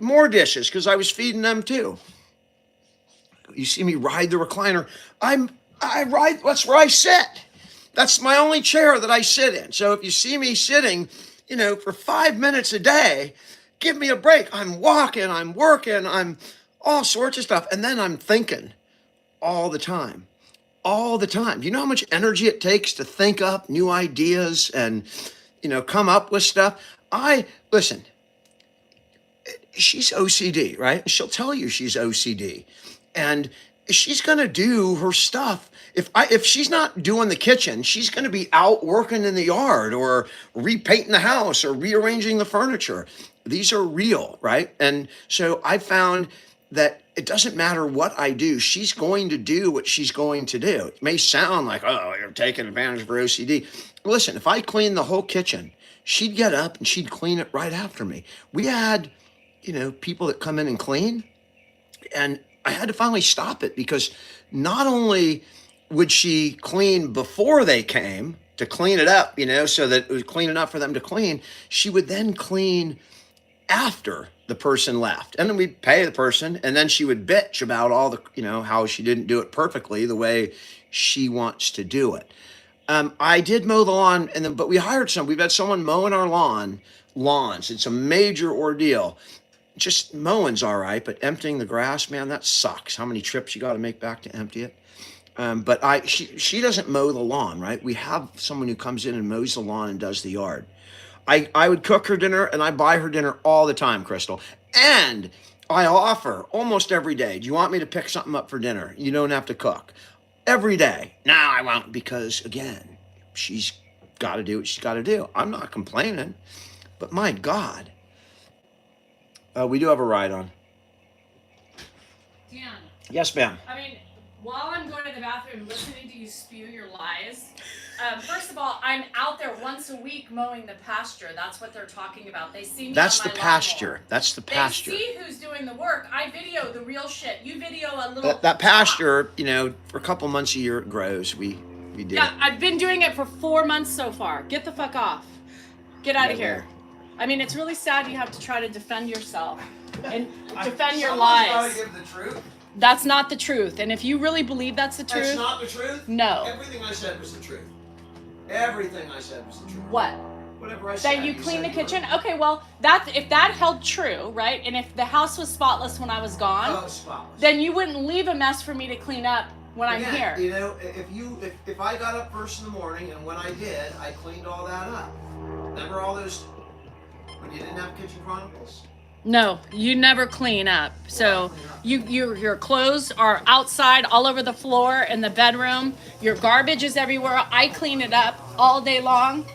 more dishes because I was feeding them too. You see me ride the recliner. I ride, that's where I sit. That's my only chair that I sit in. So if you see me sitting, you know, for 5 minutes a day, give me a break. I'm walking, I'm working, I'm all sorts of stuff. And then I'm thinking all the time. All the time. You know how much energy it takes to think up new ideas and, you know, come up with stuff? Listen, she's OCD, right? She'll tell you she's OCD. And she's going to do her stuff. If she's not doing the kitchen, she's going to be out working in the yard or repainting the house or rearranging the furniture. These are real, right? And so I found that it doesn't matter what I do. She's going to do what she's going to do. It may sound like, oh, you're taking advantage of her OCD. Listen, if I cleaned the whole kitchen, she'd get up and she'd clean it right after me. We had, you know, people that come in and clean, and I had to finally stop it because not only would she clean before they came to clean it up, you know, so that it was clean enough for them to clean, she would then clean after the person left. And then we'd pay the person, and then she would bitch about all the, you know, how she didn't do it perfectly the way she wants to do it. I did mow the lawn, but we hired we've had someone mowing our lawns. It's a major ordeal. Just mowing's all right, but emptying the grass, man, that sucks. How many trips you got to make back to empty it? But she doesn't mow the lawn, right? We have someone who comes in and mows the lawn and does the yard. I would cook her dinner, and I buy her dinner all the time, Crystal. And I offer almost every day, do you want me to pick something up for dinner? You don't have to cook. Every day. No, I won't, because again, she's got to do what she's got to do. I'm not complaining, but my God. We do have a ride on. Dan. Yes, ma'am. I mean, while I'm going to the bathroom listening to you spew your lies, first of all, I'm out there once a week mowing the pasture. That's what they're talking about. They see me That's on the my pasture. lawnmower. That's the pasture. They see who's doing the work. I video the real shit. You video a little. That pasture, you know, for a couple months a year it grows. We did. Yeah, I've been doing it for 4 months so far. Get the fuck off. Get out of here. I mean, it's really sad you have to try to defend yourself and defend your lies. Someone's got to give the truth. That's not the truth. And if you really believe that's the truth... That's not the truth? No. Everything I said was the truth. Everything I said was the truth. What? Whatever I said. That you clean the kitchen? Okay, well, if that held true, right? And if the house was spotless when I was gone... spotless. Then you wouldn't leave a mess for me to clean up when I'm here. You know, if I got up first in the morning, and when I did, I cleaned all that up. Remember all those... when you didn't have Kitchen Chronicles? No, you never clean up. So your clothes are outside all over the floor in the bedroom. Your garbage is everywhere. I clean it up all day long.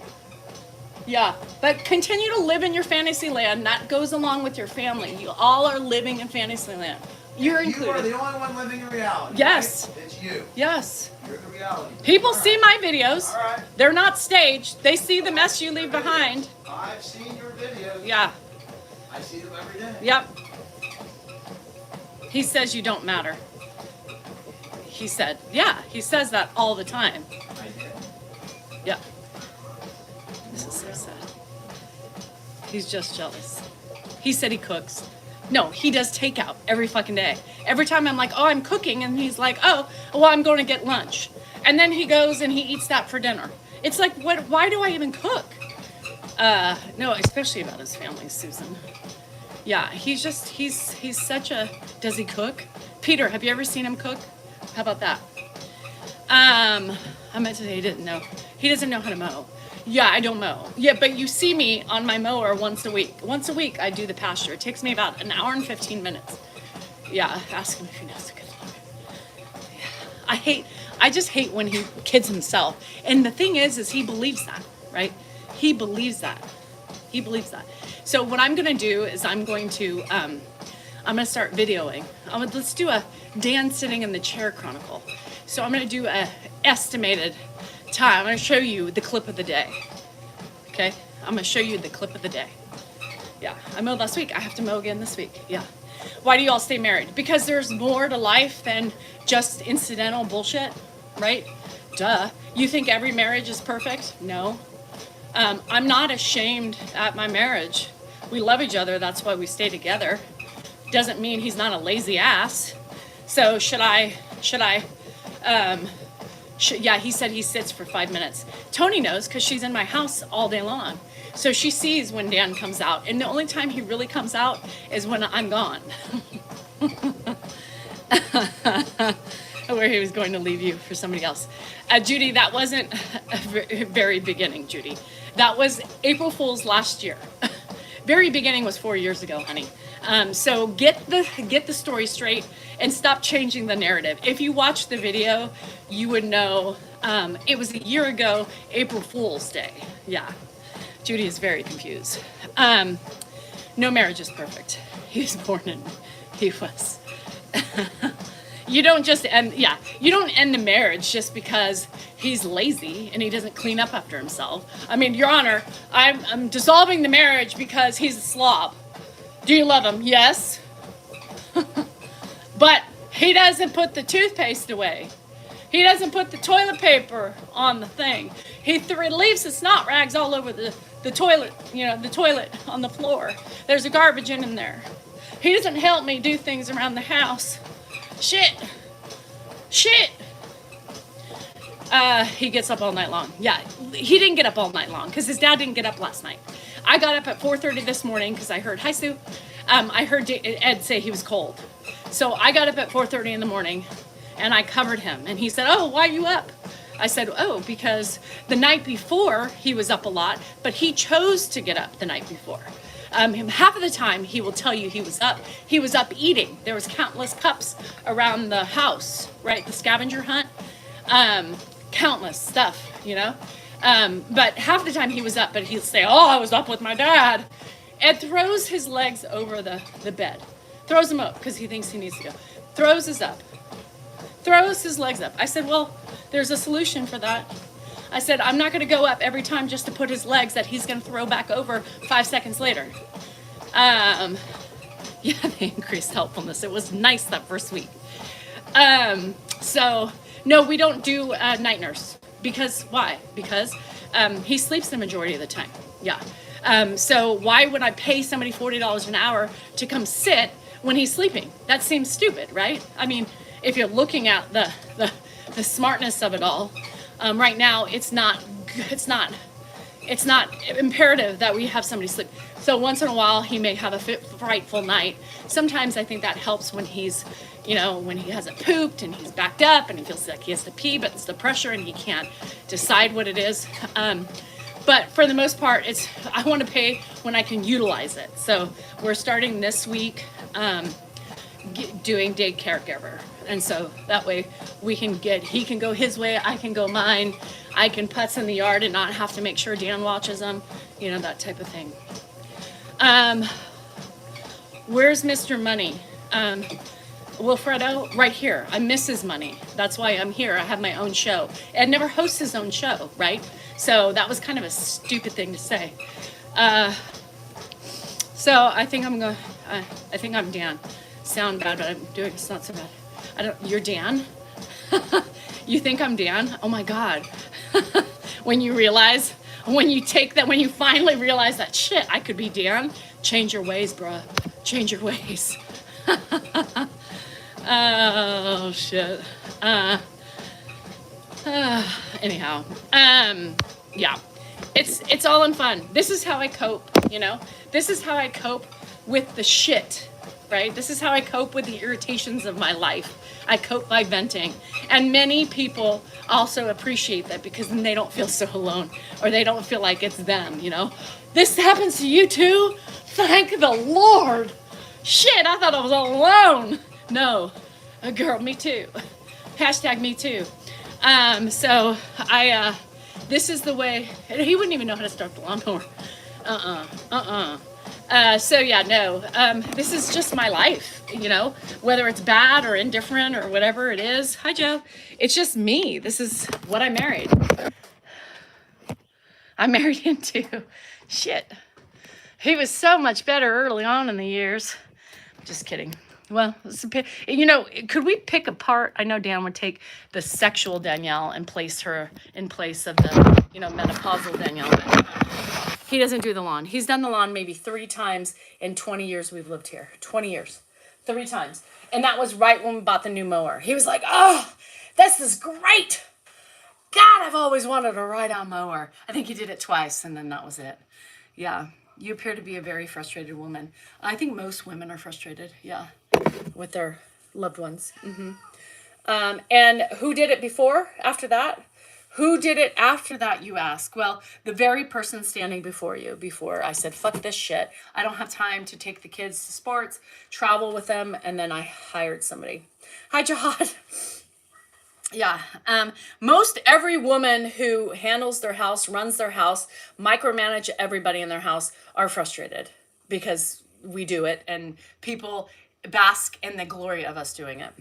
Yeah, but continue to live in your fantasy land. That goes along with your family. You all are living in fantasy land. You're included. You are the only one living in reality. Yes. Right? It's you. Yes. You're the reality. People see my videos. All right. They're not staged. They see the mess you leave behind. I've seen your videos. Yeah. I see them every day. Yep. He says you don't matter. He said, yeah, he says that all the time. I did. Yeah. This is so sad. He's just jealous. He said he cooks. No, he does takeout every fucking day. Every time I'm like, oh, I'm cooking, and he's like, oh, well, I'm going to get lunch. And then he goes and he eats that for dinner. It's like, why do I even cook? No, especially about his family, Susan. Yeah, he's such a, does he cook? Peter, have you ever seen him cook? How about that? I meant to say he didn't know. He doesn't know how to mow. Yeah, I don't mow. Yeah, but you see me on my mower once a week. Once a week, I do the pasture. It takes me about an hour and 15 minutes. Yeah, ask him if he knows a good look. Yeah. I just hate when he kids himself. And the thing is he believes that, right? He believes that. He believes that. So what I'm gonna do is I'm gonna start videoing. Let's do a Dan sitting in the chair chronicle. So I'm gonna do a estimated time. I'm gonna show you the clip of the day. Okay? I'm gonna show you the clip of the day. Yeah, I mowed last week. I have to mow again this week. Yeah. Why do you all stay married? Because there's more to life than just incidental bullshit, right? Duh. You think every marriage is perfect? No. I'm not ashamed at my marriage. We love each other. That's why we stay together. Doesn't mean he's not a lazy ass. So yeah, he said he sits for 5 minutes. Tony knows because she's in my house all day long. So she sees when Dan comes out. And the only time he really comes out is when I'm gone. Where he was going to leave you for somebody else. Judy, that wasn't a very beginning, Judy. That was April Fool's last year. Very beginning was 4 years ago, honey. So get the story straight and stop changing the narrative. If you watch the video, you would know it was a year ago, April Fool's Day. Yeah, Judy is very confused. No marriage is perfect. He was born in, he was. You don't end the marriage just because he's lazy and he doesn't clean up after himself. I mean, Your Honor, I'm dissolving the marriage because he's a slob. Do you love him? Yes. But he doesn't put the toothpaste away. He doesn't put the toilet paper on the thing. He leaves the snot rags all over the toilet, the toilet on the floor. There's a garbage in there. He doesn't help me do things around the house. Shit. He gets up all night long. Yeah, he didn't get up all night long because his dad didn't get up last night. I got up at 4:30 this morning because I heard, hi Sue, I heard Ed say he was cold. So I got up at 4:30 in the morning and I covered him. And he said, oh, why are you up? I said, oh, because the night before he was up a lot, but he chose to get up the night before. Half of the time he will tell you he was up eating. There was countless cups around the house, right? The scavenger hunt, countless stuff, but half the time he was up, but he'll say, oh, I was up with my dad. Ed throws his legs over the bed, throws them up because he thinks he needs to go, throws his legs up. I said, well, there's a solution for that. I said, I'm not going to go up every time just to put his legs that he's going to throw back over 5 seconds later. Yeah, they increased helpfulness. It was nice that first week. So, no, we don't do night nurse. Because, why? Because he sleeps the majority of the time. Yeah. So why would I pay somebody $40 an hour to come sit when he's sleeping? That seems stupid, right? I mean, if you're looking at the smartness of it all, right now it's not imperative that we have somebody sleep. So once in a while he may have a frightful night. Sometimes I think that helps when he's, when he hasn't pooped and he's backed up and he feels like he has to pee, but it's the pressure and he can't decide what it is. But for the most part, I want to pay when I can utilize it. So we're starting this week doing day caregiver. And so that way he can go his way, I can go mine. I can putz in the yard and not have to make sure Dan watches them, that type of thing. Where's Mr. Money? Wilfredo, right here. I'm Mrs. Money. That's why I'm here. I have my own show. Ed never hosts his own show, right? So that was kind of a stupid thing to say. So I think I'm Dan. Sound bad, but I'm doing it's not so bad. You're Dan? You think I'm Dan? Oh my God. when you finally realize that shit, I could be Dan. Change your ways, bruh. Change your ways. Oh shit. Anyhow, yeah, it's all in fun. This is how I cope, This is how I cope with the shit right? This is how I cope with the irritations of my life. I cope by venting. And many people also appreciate that because then they don't feel so alone, or they don't feel like it's them, you know? This happens to you too? Thank the Lord. Shit, I thought I was all alone. No, girl, me too. Hashtag me too. So this is the way, he wouldn't even know how to start the lawnmower. So yeah, no, this is just my life, you know, whether it's bad or indifferent or whatever it is. Hi, Joe. It's just me. This is what I married. I married into. Shit. He was so much better early on in the years. Just kidding. Well, you know, could we pick apart? I know Dan would take the sexual Danielle and place her in place of the, you know, menopausal Danielle. But he doesn't do the lawn. He's done the lawn maybe 3 times in 20 years we've lived here. 20 years. 3 times. And that was right when we bought the new mower. He was like, oh, this is great. God, I've always wanted a ride-on mower. I think he did it twice, and then that was it. Yeah. You appear to be a very frustrated woman. I think most women are frustrated, yeah, with their loved ones. And who did it before, after that? Who did it after that, you ask? Well, the very person standing before you, before I said, fuck this shit. I don't have time to take the kids to sports, travel with them, and then I hired somebody. Hi, Jihad. Yeah, most every woman who handles their house, runs their house, micromanage everybody in their house are frustrated because we do it and people bask in the glory of us doing it.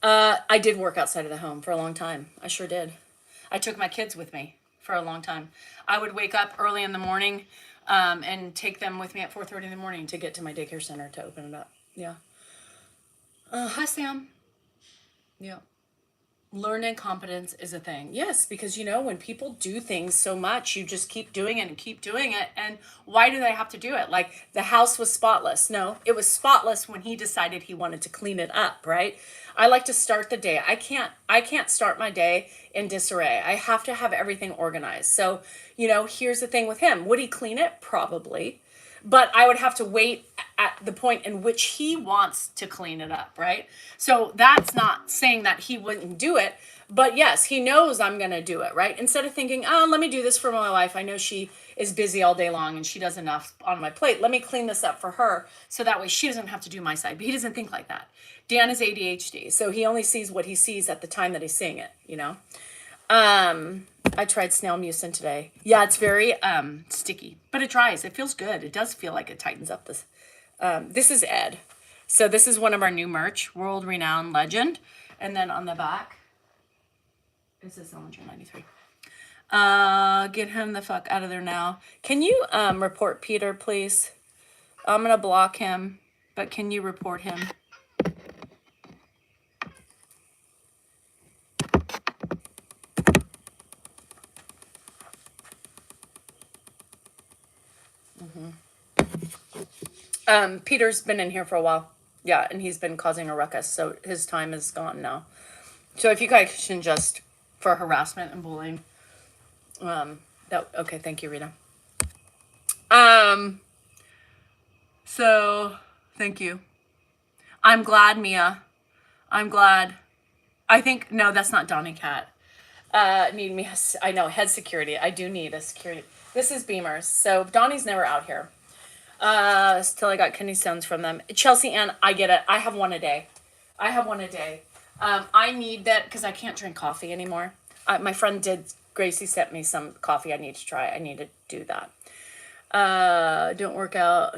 I did work outside of the home for a long time. I sure did. I took my kids with me for a long time. I would wake up early in the morning and take them with me at 4:30 in the morning to get to my daycare center to open it up. Yeah. Hi, Sam. Yeah. Learning competence is a thing. Yes, because you know, when people do things so much, you just keep doing it and keep doing it. And why do they have to do it? Like the house was spotless. No, it was spotless when he decided he wanted to clean it up, right? I like to start the day. I can't start my day in disarray. I have to have everything organized. So, you know, here's the thing with him. Would he clean it? Probably. But I would have to wait at the point in which he wants to clean it up, right? So that's not saying that he wouldn't do it, but yes, he knows I'm going to do it, right? Instead of thinking, oh, let me do this for my wife. I know she is busy all day long and she does enough on my plate. Let me clean this up for her so that way she doesn't have to do my side. But he doesn't think like that. Dan is ADHD, so he only sees what he sees at the time that he's seeing it, you know? I tried snail mucin today. Yeah, it's very sticky, but it dries. It feels good. It does feel like it tightens up this. This is Ed. So this is one of our new merch, world renowned legend. And then on the back, it says Salinger 93. Get him the fuck out of there now. Can you report Peter, please? I'm gonna block him, but can you report him? Peter's been in here for a while. Yeah, and he's been causing a ruckus, so his time is gone now. So if you guys can just, for harassment and bullying, okay, thank you, Rita. So, thank you. I'm glad, Mia. I'm glad. I think, no, that's not Donnie Cat. Need me, I know, head security. I do need a security. This is Beamers, so Donnie's never out here. Still I got kidney stones from them. Chelsea Ann, I get it. I have one a day. I need that because I can't drink coffee anymore. My friend Gracie sent me some coffee I need to try. I need to do that. Don't work out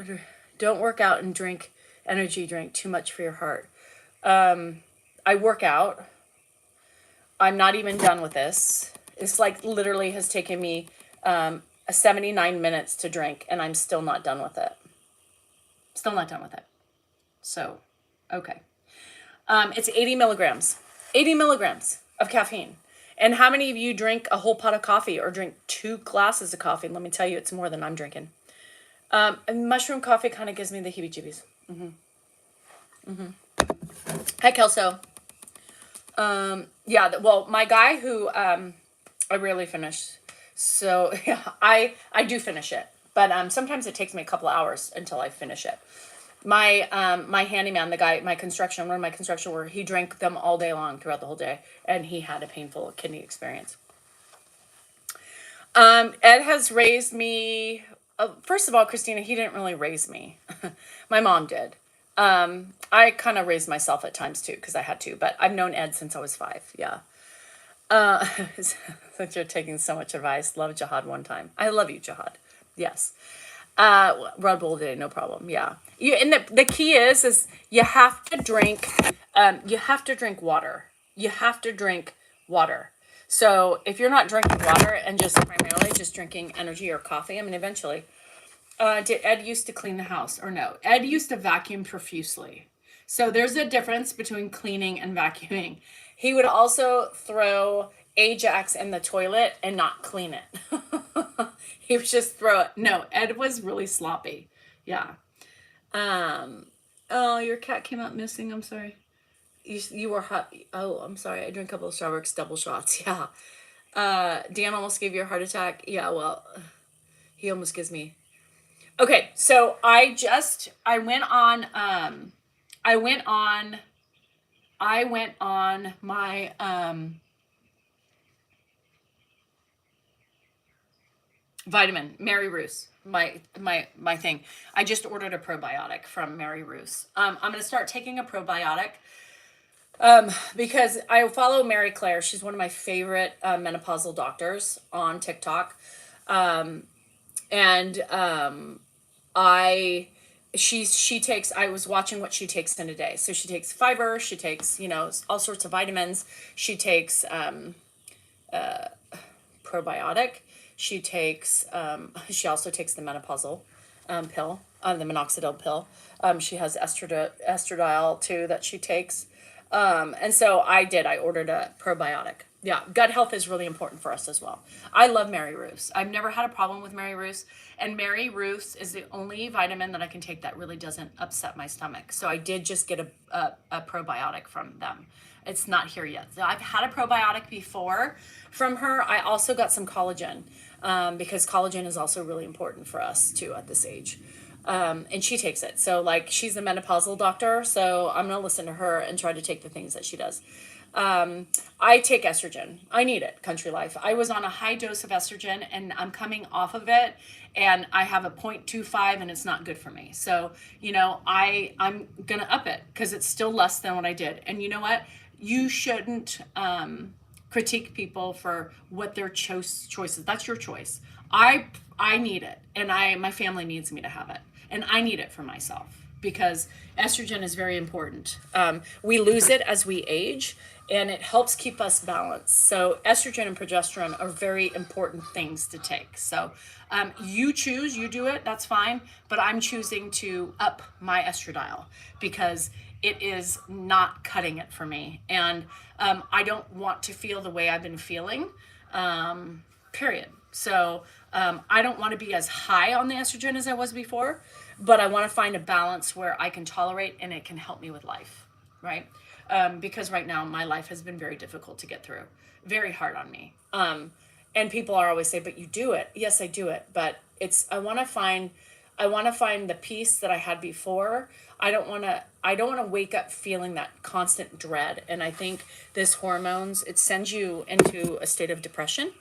and drink energy drink. Too much for your heart. I work out. I'm not even done with this. It's like literally has taken me 79 minutes to drink, and I'm still not done with it. So, okay. It's 80 milligrams. 80 milligrams of caffeine. And how many of you drink a whole pot of coffee or drink 2 glasses of coffee? Let me tell you, it's more than I'm drinking. And mushroom coffee kind of gives me the heebie-jeebies. Hi, Kelso. Yeah, well, my guy who I rarely finish. So yeah, I do finish it, but sometimes it takes me a couple of hours until I finish it. My handyman, the guy, one of my construction worker, he drank them all day long throughout the whole day, and he had a painful kidney experience. Ed has raised me. First of all, Christina, he didn't really raise me. My mom did. I kind of raised myself at times too, because I had to, but I've known Ed since I was 5. Yeah. Since you're taking so much advice, love Jihad one time. I love you, Jihad. Yes. Red Bull Day, no problem. Yeah. And the key is you have to drink, water. You have to drink water. So if you're not drinking water and just primarily just drinking energy or coffee, I mean, eventually, did Ed used to clean the house or no? Ed used to vacuum profusely. So there's a difference between cleaning and vacuuming. He would also throw Ajax in the toilet and not clean it. He would just throw it. No, Ed was really sloppy. Yeah. Oh, your cat came out missing. I'm sorry. You were hot. Oh, I'm sorry. I drank a couple of Starbucks double shots. Yeah. Dan almost gave you a heart attack. Yeah, well, he almost gives me. Okay, so I went on my vitamin, Mary Roos, my thing. I just ordered a probiotic from Mary Roos. I'm going to start taking a probiotic because I follow Mary Claire. She's one of my favorite menopausal doctors on TikTok. She takes, I was watching what she takes in a day. So she takes fiber, she takes, all sorts of vitamins. She takes probiotic. She takes, she also takes the menopausal pill, the minoxidil pill. She has estradiol too that she takes. And so I ordered a probiotic. Yeah, gut health is really important for us as well. I love Mary Roos. I've never had a problem with Mary Roos. And Mary Roos is the only vitamin that I can take that really doesn't upset my stomach. So I did just get a probiotic from them. It's not here yet. So I've had a probiotic before from her. I also got some collagen because collagen is also really important for us too at this age. And she takes it. So she's a menopausal doctor. So I'm going to listen to her and try to take the things that she does. I take estrogen. I need it, country life. I was on a high dose of estrogen and I'm coming off of it and I have a 0.25 and it's not good for me. So, I'm going to up it because it's still less than what I did. And you know what? You shouldn't, critique people for what their choices. That's your choice. I need it and my family needs me to have it and I need it for myself because estrogen is very important. We lose it as we age and it helps keep us balanced. So estrogen and progesterone are very important things to take. So you choose, you do it, that's fine. But I'm choosing to up my estradiol because it is not cutting it for me. And I don't want to feel the way I've been feeling, period. So I don't want to be as high on the estrogen as I was before, but I want to find a balance where I can tolerate and it can help me with life, right? Because right now my life has been very difficult to get through, very hard on me. And people are always say, but you do it. Yes, I do it. But I want to find the peace that I had before. I don't want to wake up feeling that constant dread. And I think this hormones, it sends you into a state of depression.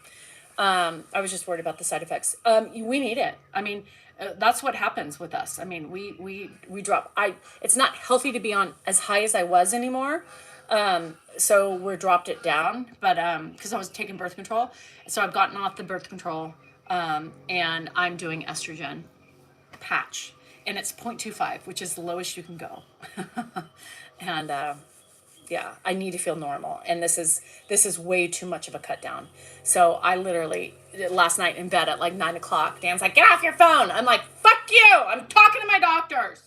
I was just worried about the side effects. We need it. I mean, that's what happens with us. I mean, we drop. It's not healthy to be on as high as I was anymore. So we're dropped it down, but because I was taking birth control, so I've gotten off the birth control, and I'm doing estrogen patch, and it's 0.25, which is the lowest you can go. And yeah, I need to feel normal, and this is way too much of a cut down. So I literally last night in bed at 9:00, Dan's like, "Get off your phone." I'm like, "Fuck you! I'm talking to my doctors."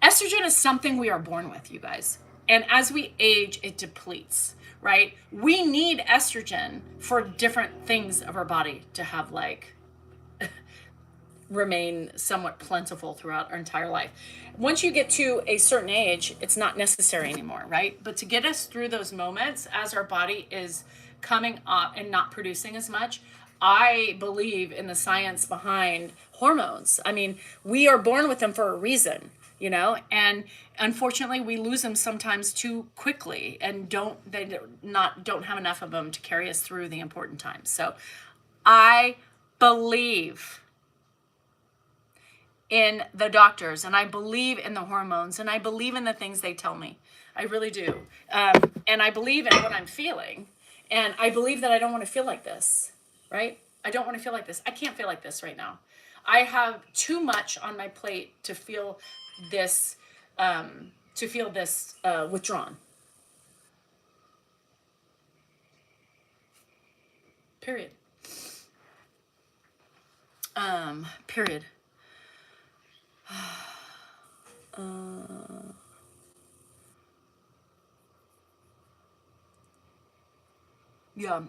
Estrogen is something we are born with, you guys, and as we age, it depletes. Right? We need estrogen for different things of our body to have remain somewhat plentiful throughout our entire life. Once you get to a certain age, it's not necessary anymore, right? But to get us through those moments as our body is coming up and not producing as much, I believe in the science behind hormones. I mean, we are born with them for a reason, you know, and unfortunately we lose them sometimes too quickly and don't have enough of them to carry us through the important times. So I believe in the doctors, and I believe in the hormones, and I believe in the things they tell me. I really do. And I believe in what I'm feeling. And I believe that I don't want to feel like this, right? I don't want to feel like this. I can't feel like this right now. I have too much on my plate to feel this, withdrawn. Period. Period. Yeah,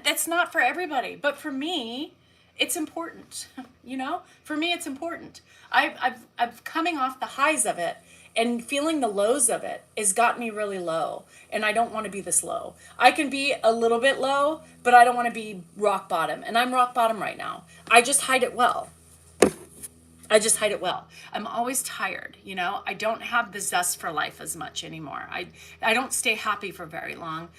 that's not for everybody, but for me, it's important. You know, for me, it's important. I've coming off the highs of it and feeling the lows of it has got me really low, and I don't want to be this low. I can be a little bit low, but I don't want to be rock bottom, and I'm rock bottom right now. I just hide it well. I just hide it well. I'm always tired, you know. I don't have the zest for life as much anymore. I don't stay happy for very long.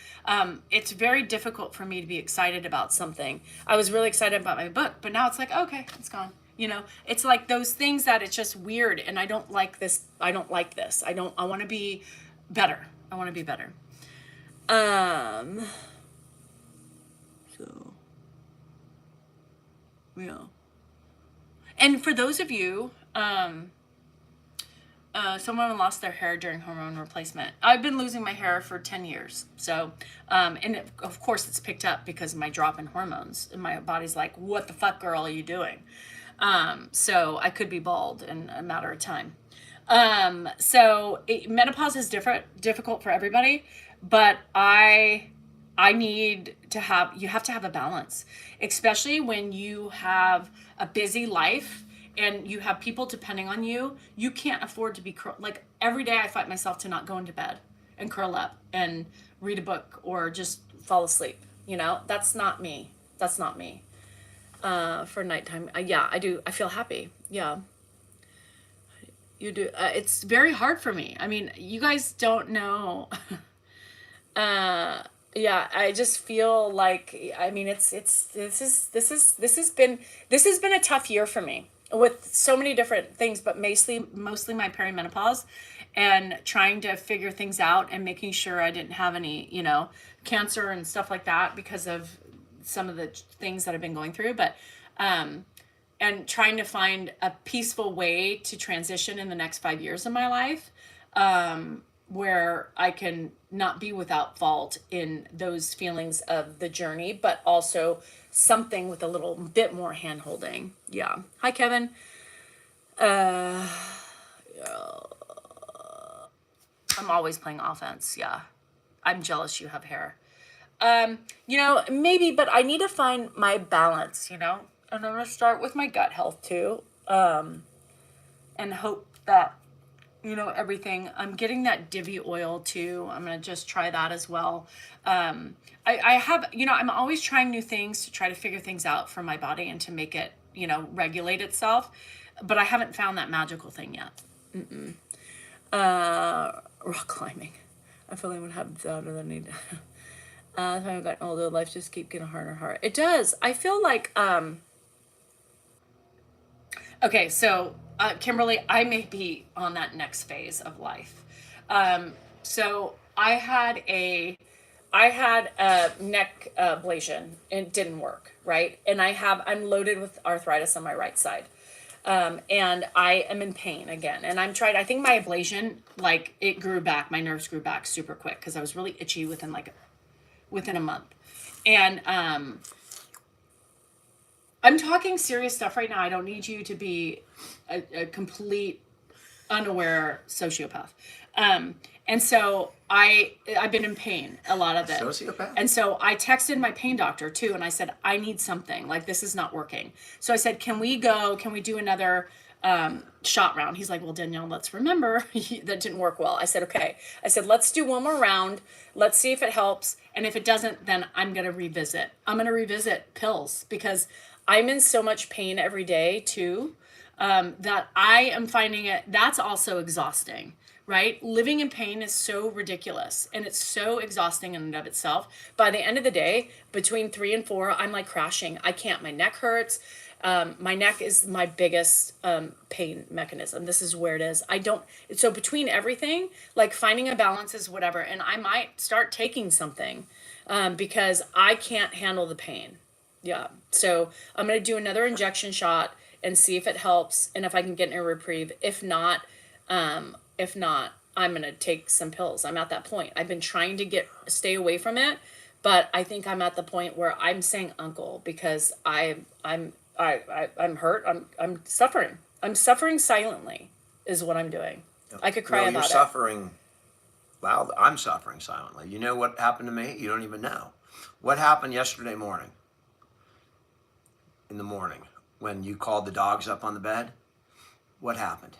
It's very difficult for me to be excited about something. I was really excited about my book, but now it's like, okay, it's gone. You know, it's like those things that it's just weird, and I don't like this. I don't like this. I want to be better. I want to be better. So, yeah. And for those of you, someone lost their hair during hormone replacement. I've been losing my hair for 10 years. So, of course it's picked up because of my drop in hormones. And my body's like, what the fuck, girl, are you doing? So I could be bald in a matter of time. Menopause is difficult for everybody, but you have to have a balance, especially when you have a busy life and you have people depending on you. You can't afford to be like every day I fight myself to not go into bed and curl up and read a book or just fall asleep. You know, that's not me. That's not me. For nighttime. Yeah, I do. I feel happy. Yeah. You do. It's very hard for me. I mean, you guys don't know. Yeah, I just feel like, I mean, this has been a tough year for me with so many different things, but mostly my perimenopause and trying to figure things out and making sure I didn't have any, you know, cancer and stuff like that because of some of the things that I've been going through, but, and trying to find a peaceful way to transition in the next 5 years of my life, where I can not be without fault in those feelings of the journey, but also something with a little bit more hand holding. Yeah. Hi, Kevin. I'm always playing offense. Yeah. I'm jealous you have hair. You know, maybe, but I need to find my balance, you know, and I'm going to start with my gut health too. And hope that, you know, everything. I'm getting that Divi oil too. I'm going to just try that as well. I have, you know, I'm always trying new things to try to figure things out for my body and to make it, you know, regulate itself. But I haven't found that magical thing yet. Rock climbing. I feel like I would have that other than need. As I've gotten older, life just keeps getting harder and harder. It does. I feel like, okay, so Kimberly, I may be on that next phase of life. So I had a neck ablation and it didn't work, right? And I'm loaded with arthritis on my right side. And I am in pain again. And I think my ablation, like it grew back, my nerves grew back super quick because I was really itchy within a month. And I'm talking serious stuff right now. I don't need you to be a complete unaware sociopath. And so I've been in pain a lot of it. Sociopath? And so I texted my pain doctor too, and I said, I need something. Like, this is not working. So I said, can we do another shot round. He's like, well, Danielle, let's remember that didn't work well. I said, okay. I said, let's do one more round. Let's see if it helps. And if it doesn't, then I'm going to revisit. I'm going to revisit pills because I'm in so much pain every day too, that I am finding it, that's also exhausting, right? Living in pain is so ridiculous and it's so exhausting in and of itself. By the end of the day, between 3 and 4, I'm like crashing. I can't, my neck hurts. My neck is my biggest pain mechanism. This is where it is. So between everything, like finding a balance is whatever. And I might start taking something because I can't handle the pain. Yeah. So I'm going to do another injection shot and see if it helps and if I can get a reprieve. If not, I'm going to take some pills. I'm at that point. I've been trying to stay away from it, but I think I'm at the point where I'm saying uncle because I'm hurt. I'm suffering. I'm suffering silently is what I'm doing. I could cry about you're it. Suffering loud. I'm suffering silently. You know what happened to me? You don't even know. What happened yesterday morning? In the morning when you called the dogs up on the bed? What happened?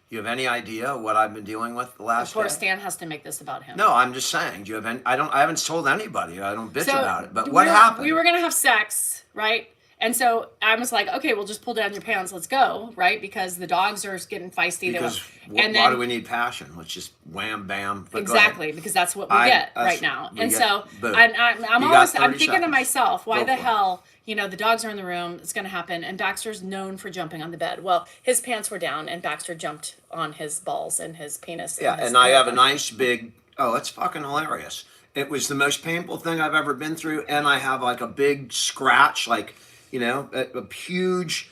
You have any idea what I've been dealing with the last Of course, day? Stan has to make this about him. No, I'm just saying. Do you have any, I haven't told anybody. I don't bitch about it. But we what happened? We were going to have sex, right? And so I was like, okay, we'll just pull down your pants. Let's go, right? Because the dogs are getting feisty. Because why do we need passion? Let's just wham, bam. Exactly, because that's what we get right now. And so I'm thinking to myself, why the hell, the dogs are in the room. It's going to happen. And Baxter's known for jumping on the bed. Well, his pants were down and Baxter jumped on his balls and his penis. Yeah, and I have a nice big, it's fucking hilarious. It was the most painful thing I've ever been through. And I have like a big scratch, like, a huge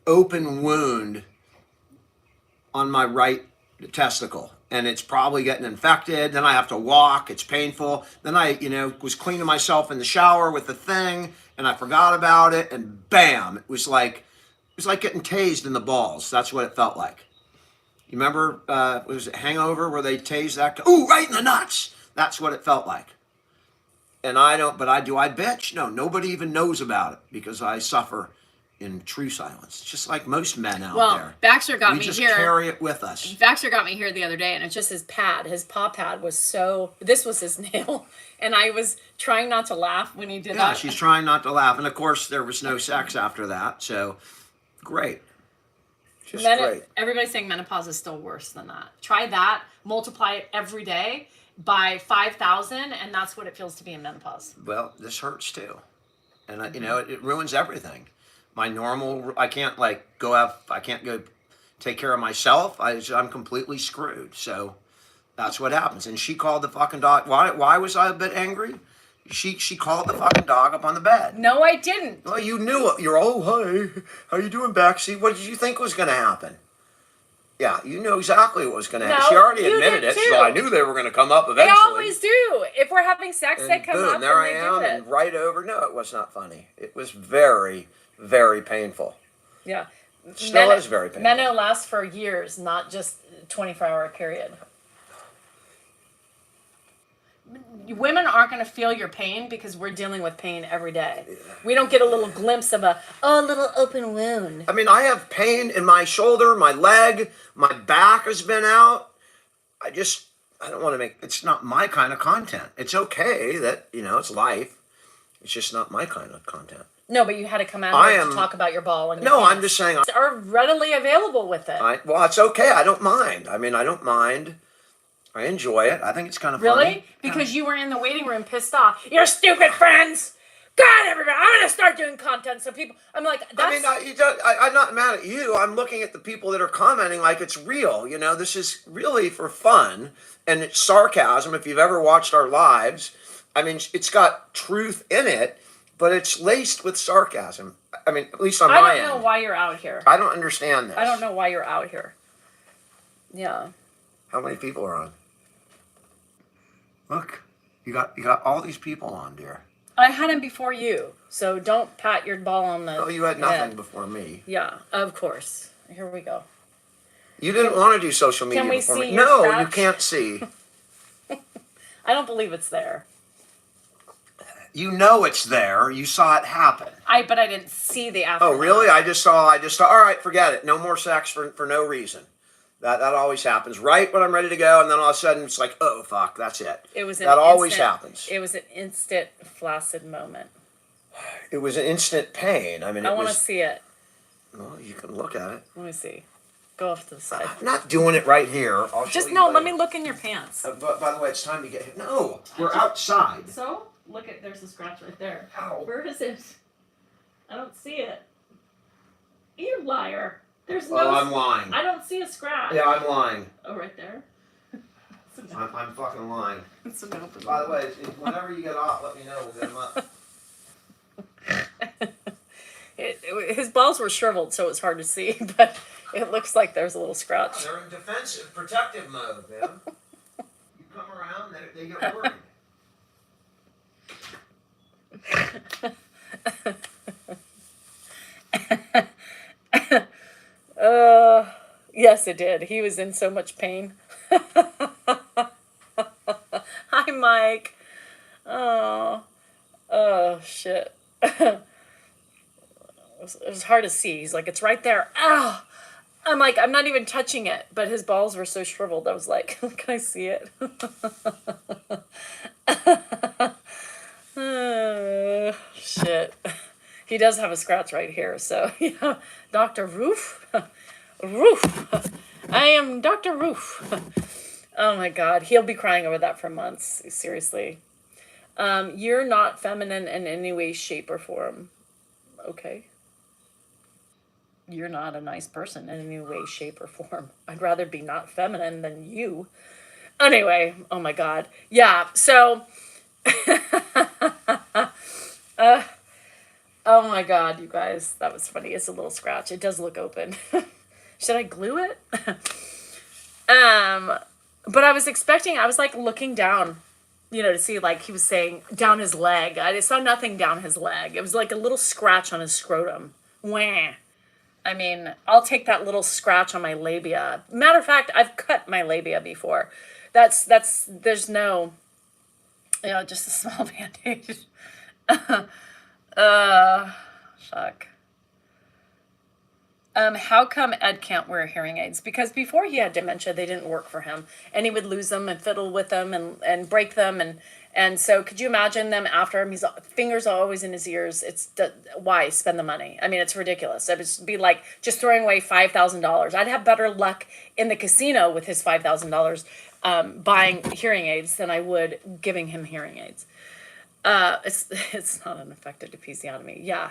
open wound on my right testicle. And it's probably getting infected. Then I have to walk. It's painful. Then I, was cleaning myself in the shower with the thing and I forgot about it. And bam, it was like getting tased in the balls. That's what it felt like. You remember, was it Hangover where they tased that guy? Ooh, right in the nuts. That's what it felt like. And I bitch? No, nobody even knows about it because I suffer in true silence. Just like most men out there. Well, Baxter got me here. We just carry it with us. Baxter got me here the other day and it's just his paw pad was this was his nail. And I was trying not to laugh when he did that. Yeah, she's trying not to laugh. And of course, there was no sex after that. So, great. Just great. Everybody's saying menopause is still worse than that. Try that, multiply it every day by 5,000, and that's what it feels to be in menopause. Well, this hurts too. And, it ruins everything. My normal, I can't go take care of myself. I'm completely screwed. So that's what happens. And she called the fucking dog. Why was I a bit angry? She called the fucking dog up on the bed. No, I didn't. Well, you knew it. Hey, how you doing, Baxie? What did you think was going to happen? Yeah, you knew exactly what was going to happen. She already admitted it, so I knew they were going to come up eventually. They always do. If we're having sex, they come up. There I am, and right over. No, it was not funny. It was very, very painful. Yeah. Still is very painful. Meno lasts for years, not just a 24-hour period. Women aren't going to feel your pain because we're dealing with pain every day. We don't get a little glimpse of a little open wound. I mean, I have pain in my shoulder, my leg, my back has been out. I don't want to it's not my kind of content. It's okay that, it's life. It's just not my kind of content. No, but you had to come out here to talk about your ball. And I'm just saying. Are readily available with it. Well, it's okay. I don't mind. I don't mind. I enjoy it. I think it's kind of funny. Really? Because you were in the waiting room pissed off. Your stupid friends! God, everybody, I'm going to start doing content so people... I'm like, that's... I'm not mad at you. I'm looking at the people that are commenting like it's real. This is really for fun. And it's sarcasm. If you've ever watched our lives, it's got truth in it, but it's laced with sarcasm. At least on my end. I don't know why you're out here. I don't understand this. I don't know why you're out here. Yeah. How many people are on? Look, you got all these people on, dear. I had him before you, so don't pat your ball on the... Oh, you had nothing before me. Yeah, of course. Here we go. You didn't want to do social media before me. No, you can't see. I don't believe it's there. You know it's there. You saw it happen. But I didn't see the after. Oh, really? I just saw, all right, forget it. No more sex for no reason. That always happens right when I'm ready to go, and then all of a sudden it's like, oh, fuck, that's it. That always happens. It was an instant flaccid moment. It was an instant pain. I mean, I want to see it. Well, you can look at it. Let me see. Go off to the side. I'm not doing it right here. I'll Just show you no. later. Let me look in your pants. But by the way, it's time to get. No, we're outside. So look at. There's a scratch right there. How? Where is it? I don't see it. You liar. There's no. Oh, I'm lying. I don't see a scratch. Yeah, I'm lying. Oh, right there. I'm fucking lying. It's a no. By the way, whenever you get off, let me know. We'll get them up. His balls were shriveled, so it was hard to see, but it looks like there's a little scratch. They're in defensive, protective mode, man. You come around, they get worried. Yes, it did. He was in so much pain. Hi, Mike. Oh, shit. It was hard to see. He's like, it's right there. Ow! I'm like, I'm not even touching it. But his balls were so shriveled. I was like, can I see it? Shit. He does have a scratch right here. So, yeah. Dr. Roof. Roof. I am Dr. Roof. Oh, my God. He'll be crying over that for months. Seriously. You're not feminine in any way, shape, or form. Okay. You're not a nice person in any way, shape, or form. I'd rather be not feminine than you. Anyway, oh my God. Yeah, so... oh my God, you guys. That was funny. It's a little scratch. It does look open. Should I glue it? But I was expecting... I was like looking down, to see, like he was saying, down his leg. I saw nothing down his leg. It was like a little scratch on his scrotum. Wah. I mean, I'll take that little scratch on my labia. Matter of fact, I've cut my labia before. There's no, just a small band-aid. Fuck. How come Ed can't wear hearing aids? Because before he had dementia, they didn't work for him. And he would lose them and fiddle with them and break them. And so could you imagine them after him? His fingers are always in his ears. Why spend the money? I mean, it's ridiculous. It would be like just throwing away $5,000. I'd have better luck in the casino with his $5,000 buying hearing aids than I would giving him hearing aids. It's not an effective episiotomy. Yeah.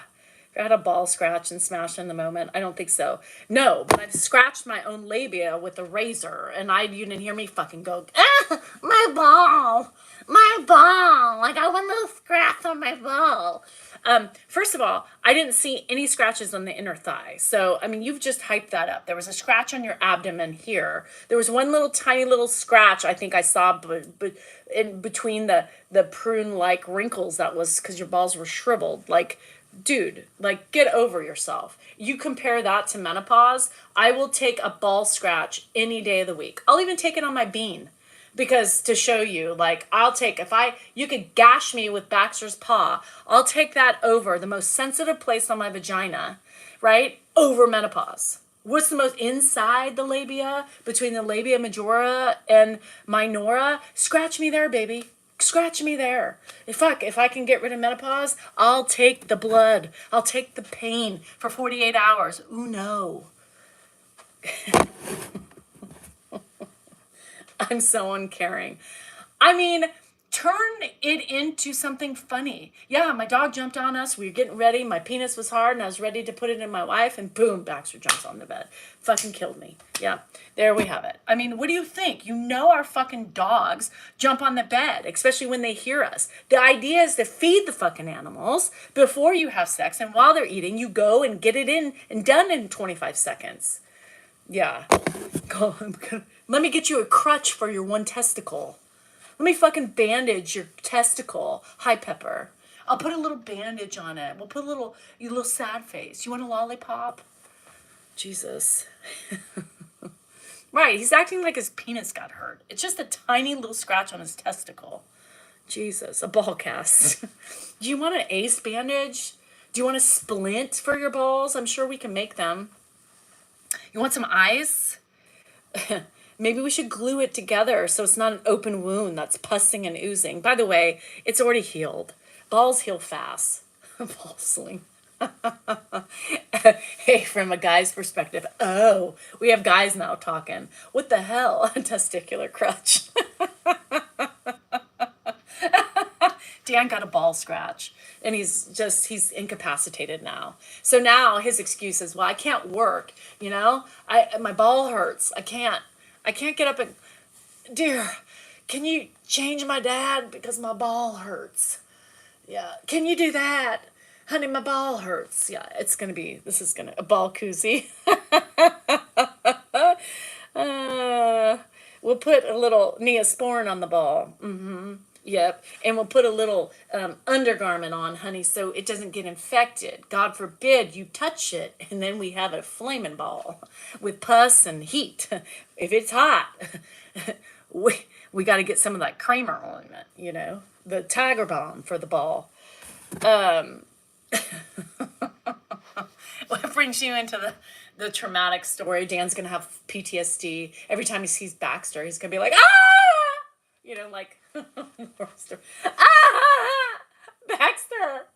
If I had a ball scratch and smash in the moment, I don't think so. No, but I've scratched my own labia with a razor, and you didn't hear me fucking go, my ball. Like I want a scratch on my ball. First of all, I didn't see any scratches on the inner thigh. So, I mean, you've just hyped that up. There was a scratch on your abdomen here. There was one little tiny little scratch I think I saw in between the prune-like wrinkles. That was because your balls were shriveled. Like, dude, like, get over yourself. You compare that to menopause, I will take a ball scratch any day of the week. I'll even take it on my bean. Because to show you, like, you could gash me with Baxter's paw, I'll take that over the most sensitive place on my vagina, right? Over menopause. What's the most inside the labia, between the labia majora and minora? Scratch me there, baby. Scratch me there. If I can get rid of menopause, I'll take the blood. I'll take the pain for 48 hours. Ooh, no. I'm so uncaring. I mean, turn it into something funny. Yeah, my dog jumped on us. We were getting ready. My penis was hard, and I was ready to put it in my wife, and boom, Baxter jumps on the bed. Fucking killed me. Yeah, there we have it. I mean, what do you think? You know our fucking dogs jump on the bed, especially when they hear us. The idea is to feed the fucking animals before you have sex, and while they're eating, you go and get it in and done in 25 seconds. Yeah. Let me get you a crutch for your one testicle. Let me fucking bandage your testicle. Hi, Pepper. I'll put a little bandage on it. We'll put your little sad face. You want a lollipop? Jesus. Right, he's acting like his penis got hurt. It's just a tiny little scratch on his testicle. Jesus, a ball cast. Do you want an ace bandage? Do you want a splint for your balls? I'm sure we can make them. You want some ice? Maybe we should glue it together so it's not an open wound that's pussing and oozing. By the way, it's already healed. Balls heal fast. Ball sling. Hey, from a guy's perspective, oh, we have guys now talking. What the hell? A testicular crutch. Dan got a ball scratch and he's incapacitated now. So now his excuse is, well, I can't work, my ball hurts. I can't get up and, dear, can you change my dad because my ball hurts? Yeah. Can you do that? Honey, my ball hurts. Yeah, this is a ball koozie. We'll put a little Neosporin on the ball. Yep. And we'll put a little undergarment on, honey, so it doesn't get infected. God forbid you touch it, and then we have a flaming ball with pus and heat. If it's hot, we got to get some of that Kramer ointment, the Tiger Balm for the ball. What brings you into the traumatic story? Dan's going to have PTSD. Every time he sees Baxter, he's going to be like, ah! Like, ah! Baxter!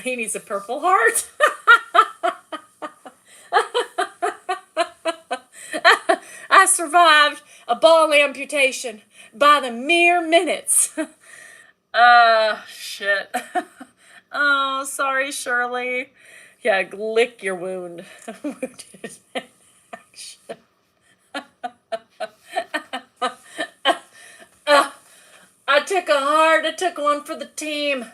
He needs a Purple Heart. I survived a ball amputation by the mere minutes. Shit. Oh, sorry, Shirley. Yeah, lick your wound. Wounded in action. I took one for the team.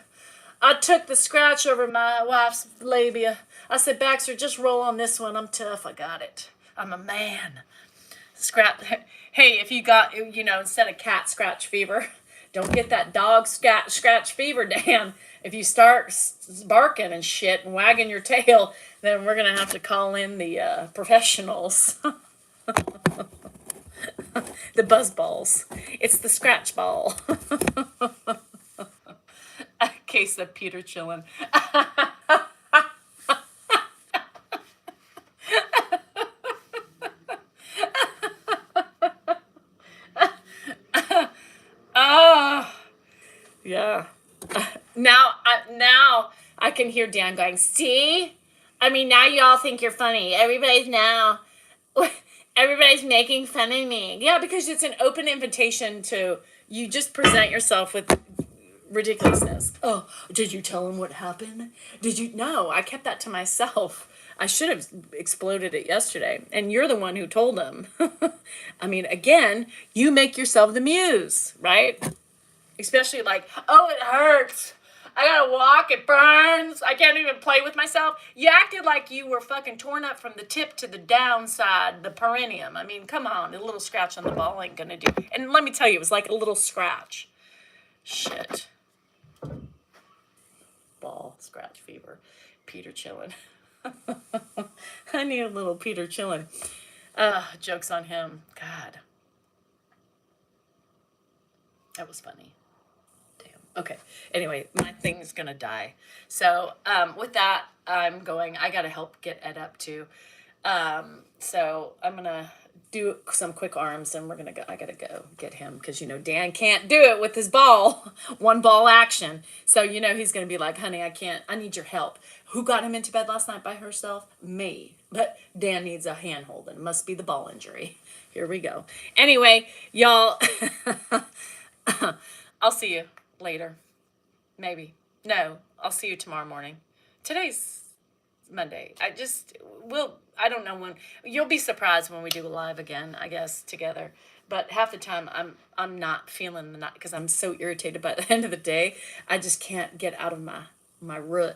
I took the scratch over my wife's labia. I said, Baxter, just roll on this one. I'm tough. I got it. I'm a man. Hey, if you got, instead of cat scratch fever, don't get that dog scratch fever, Dan. If you start barking and shit and wagging your tail, then we're going to have to call in the professionals. The buzz balls. It's the scratch ball. A case of Peter chillin'. Yeah. Now I can hear Dan going, see? I mean, now you all think you're funny. Everybody's making fun of me. Yeah, because it's an open invitation to, you just present yourself with ridiculousness. Oh, did you tell him what happened? No, I kept that to myself. I should have exploded it yesterday. And you're the one who told him. I mean, again, you make yourself the muse, right? Especially like, oh, it hurts. I gotta walk, it burns. I can't even play with myself. You acted like you were fucking torn up from the tip to the downside, the perineum. I mean, come on, a little scratch on the ball ain't gonna do. And let me tell you, it was like a little scratch. Shit. Ball, scratch fever. Peter chillin'. I need a little Peter chillin'. Joke's on him. God. That was funny. Okay. Anyway, my thing is gonna die. So with that, I gotta help get Ed up too. So I'm gonna do some quick arms and I gotta go get him because Dan can't do it with his ball. One ball action. So he's gonna be like, honey, I need your help. Who got him into bed last night by herself? Me. But Dan needs a hand holding. It must be the ball injury. Here we go. Anyway, y'all, I'll see you later. Maybe. No, I'll see you tomorrow morning. Today's Monday. I don't know when. You'll be surprised when we do a live again, I guess, together. But half the time I'm not feeling the night because I'm so irritated by the end of the day. I just can't get out of my my root,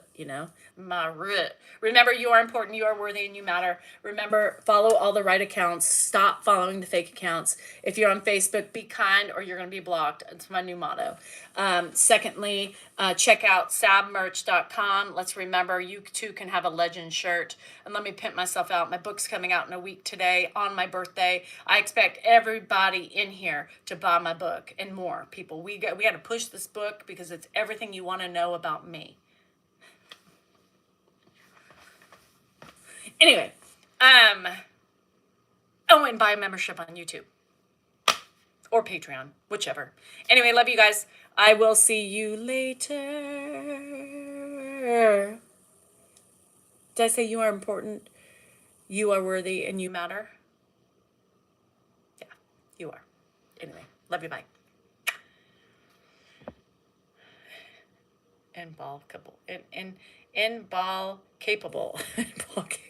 my root. Remember, you are important, you are worthy, and you matter. Remember, follow all the right accounts. Stop following the fake accounts. If you're on Facebook, be kind or you're going to be blocked. It's my new motto. Secondly, check out sabmerch.com. Let's remember, you too can have a legend shirt. And let me pimp myself out. My book's coming out in a week today on my birthday. I expect everybody in here to buy my book and more people. We got to push this book because it's everything you want to know about me. Anyway, oh, and buy a membership on YouTube or Patreon, whichever. Anyway, love you guys. I will see you later. Did I say you are important, you are worthy, and you matter? Yeah, you are. Anyway, love you, bye. And ball capable. And ball capable. Ball capable.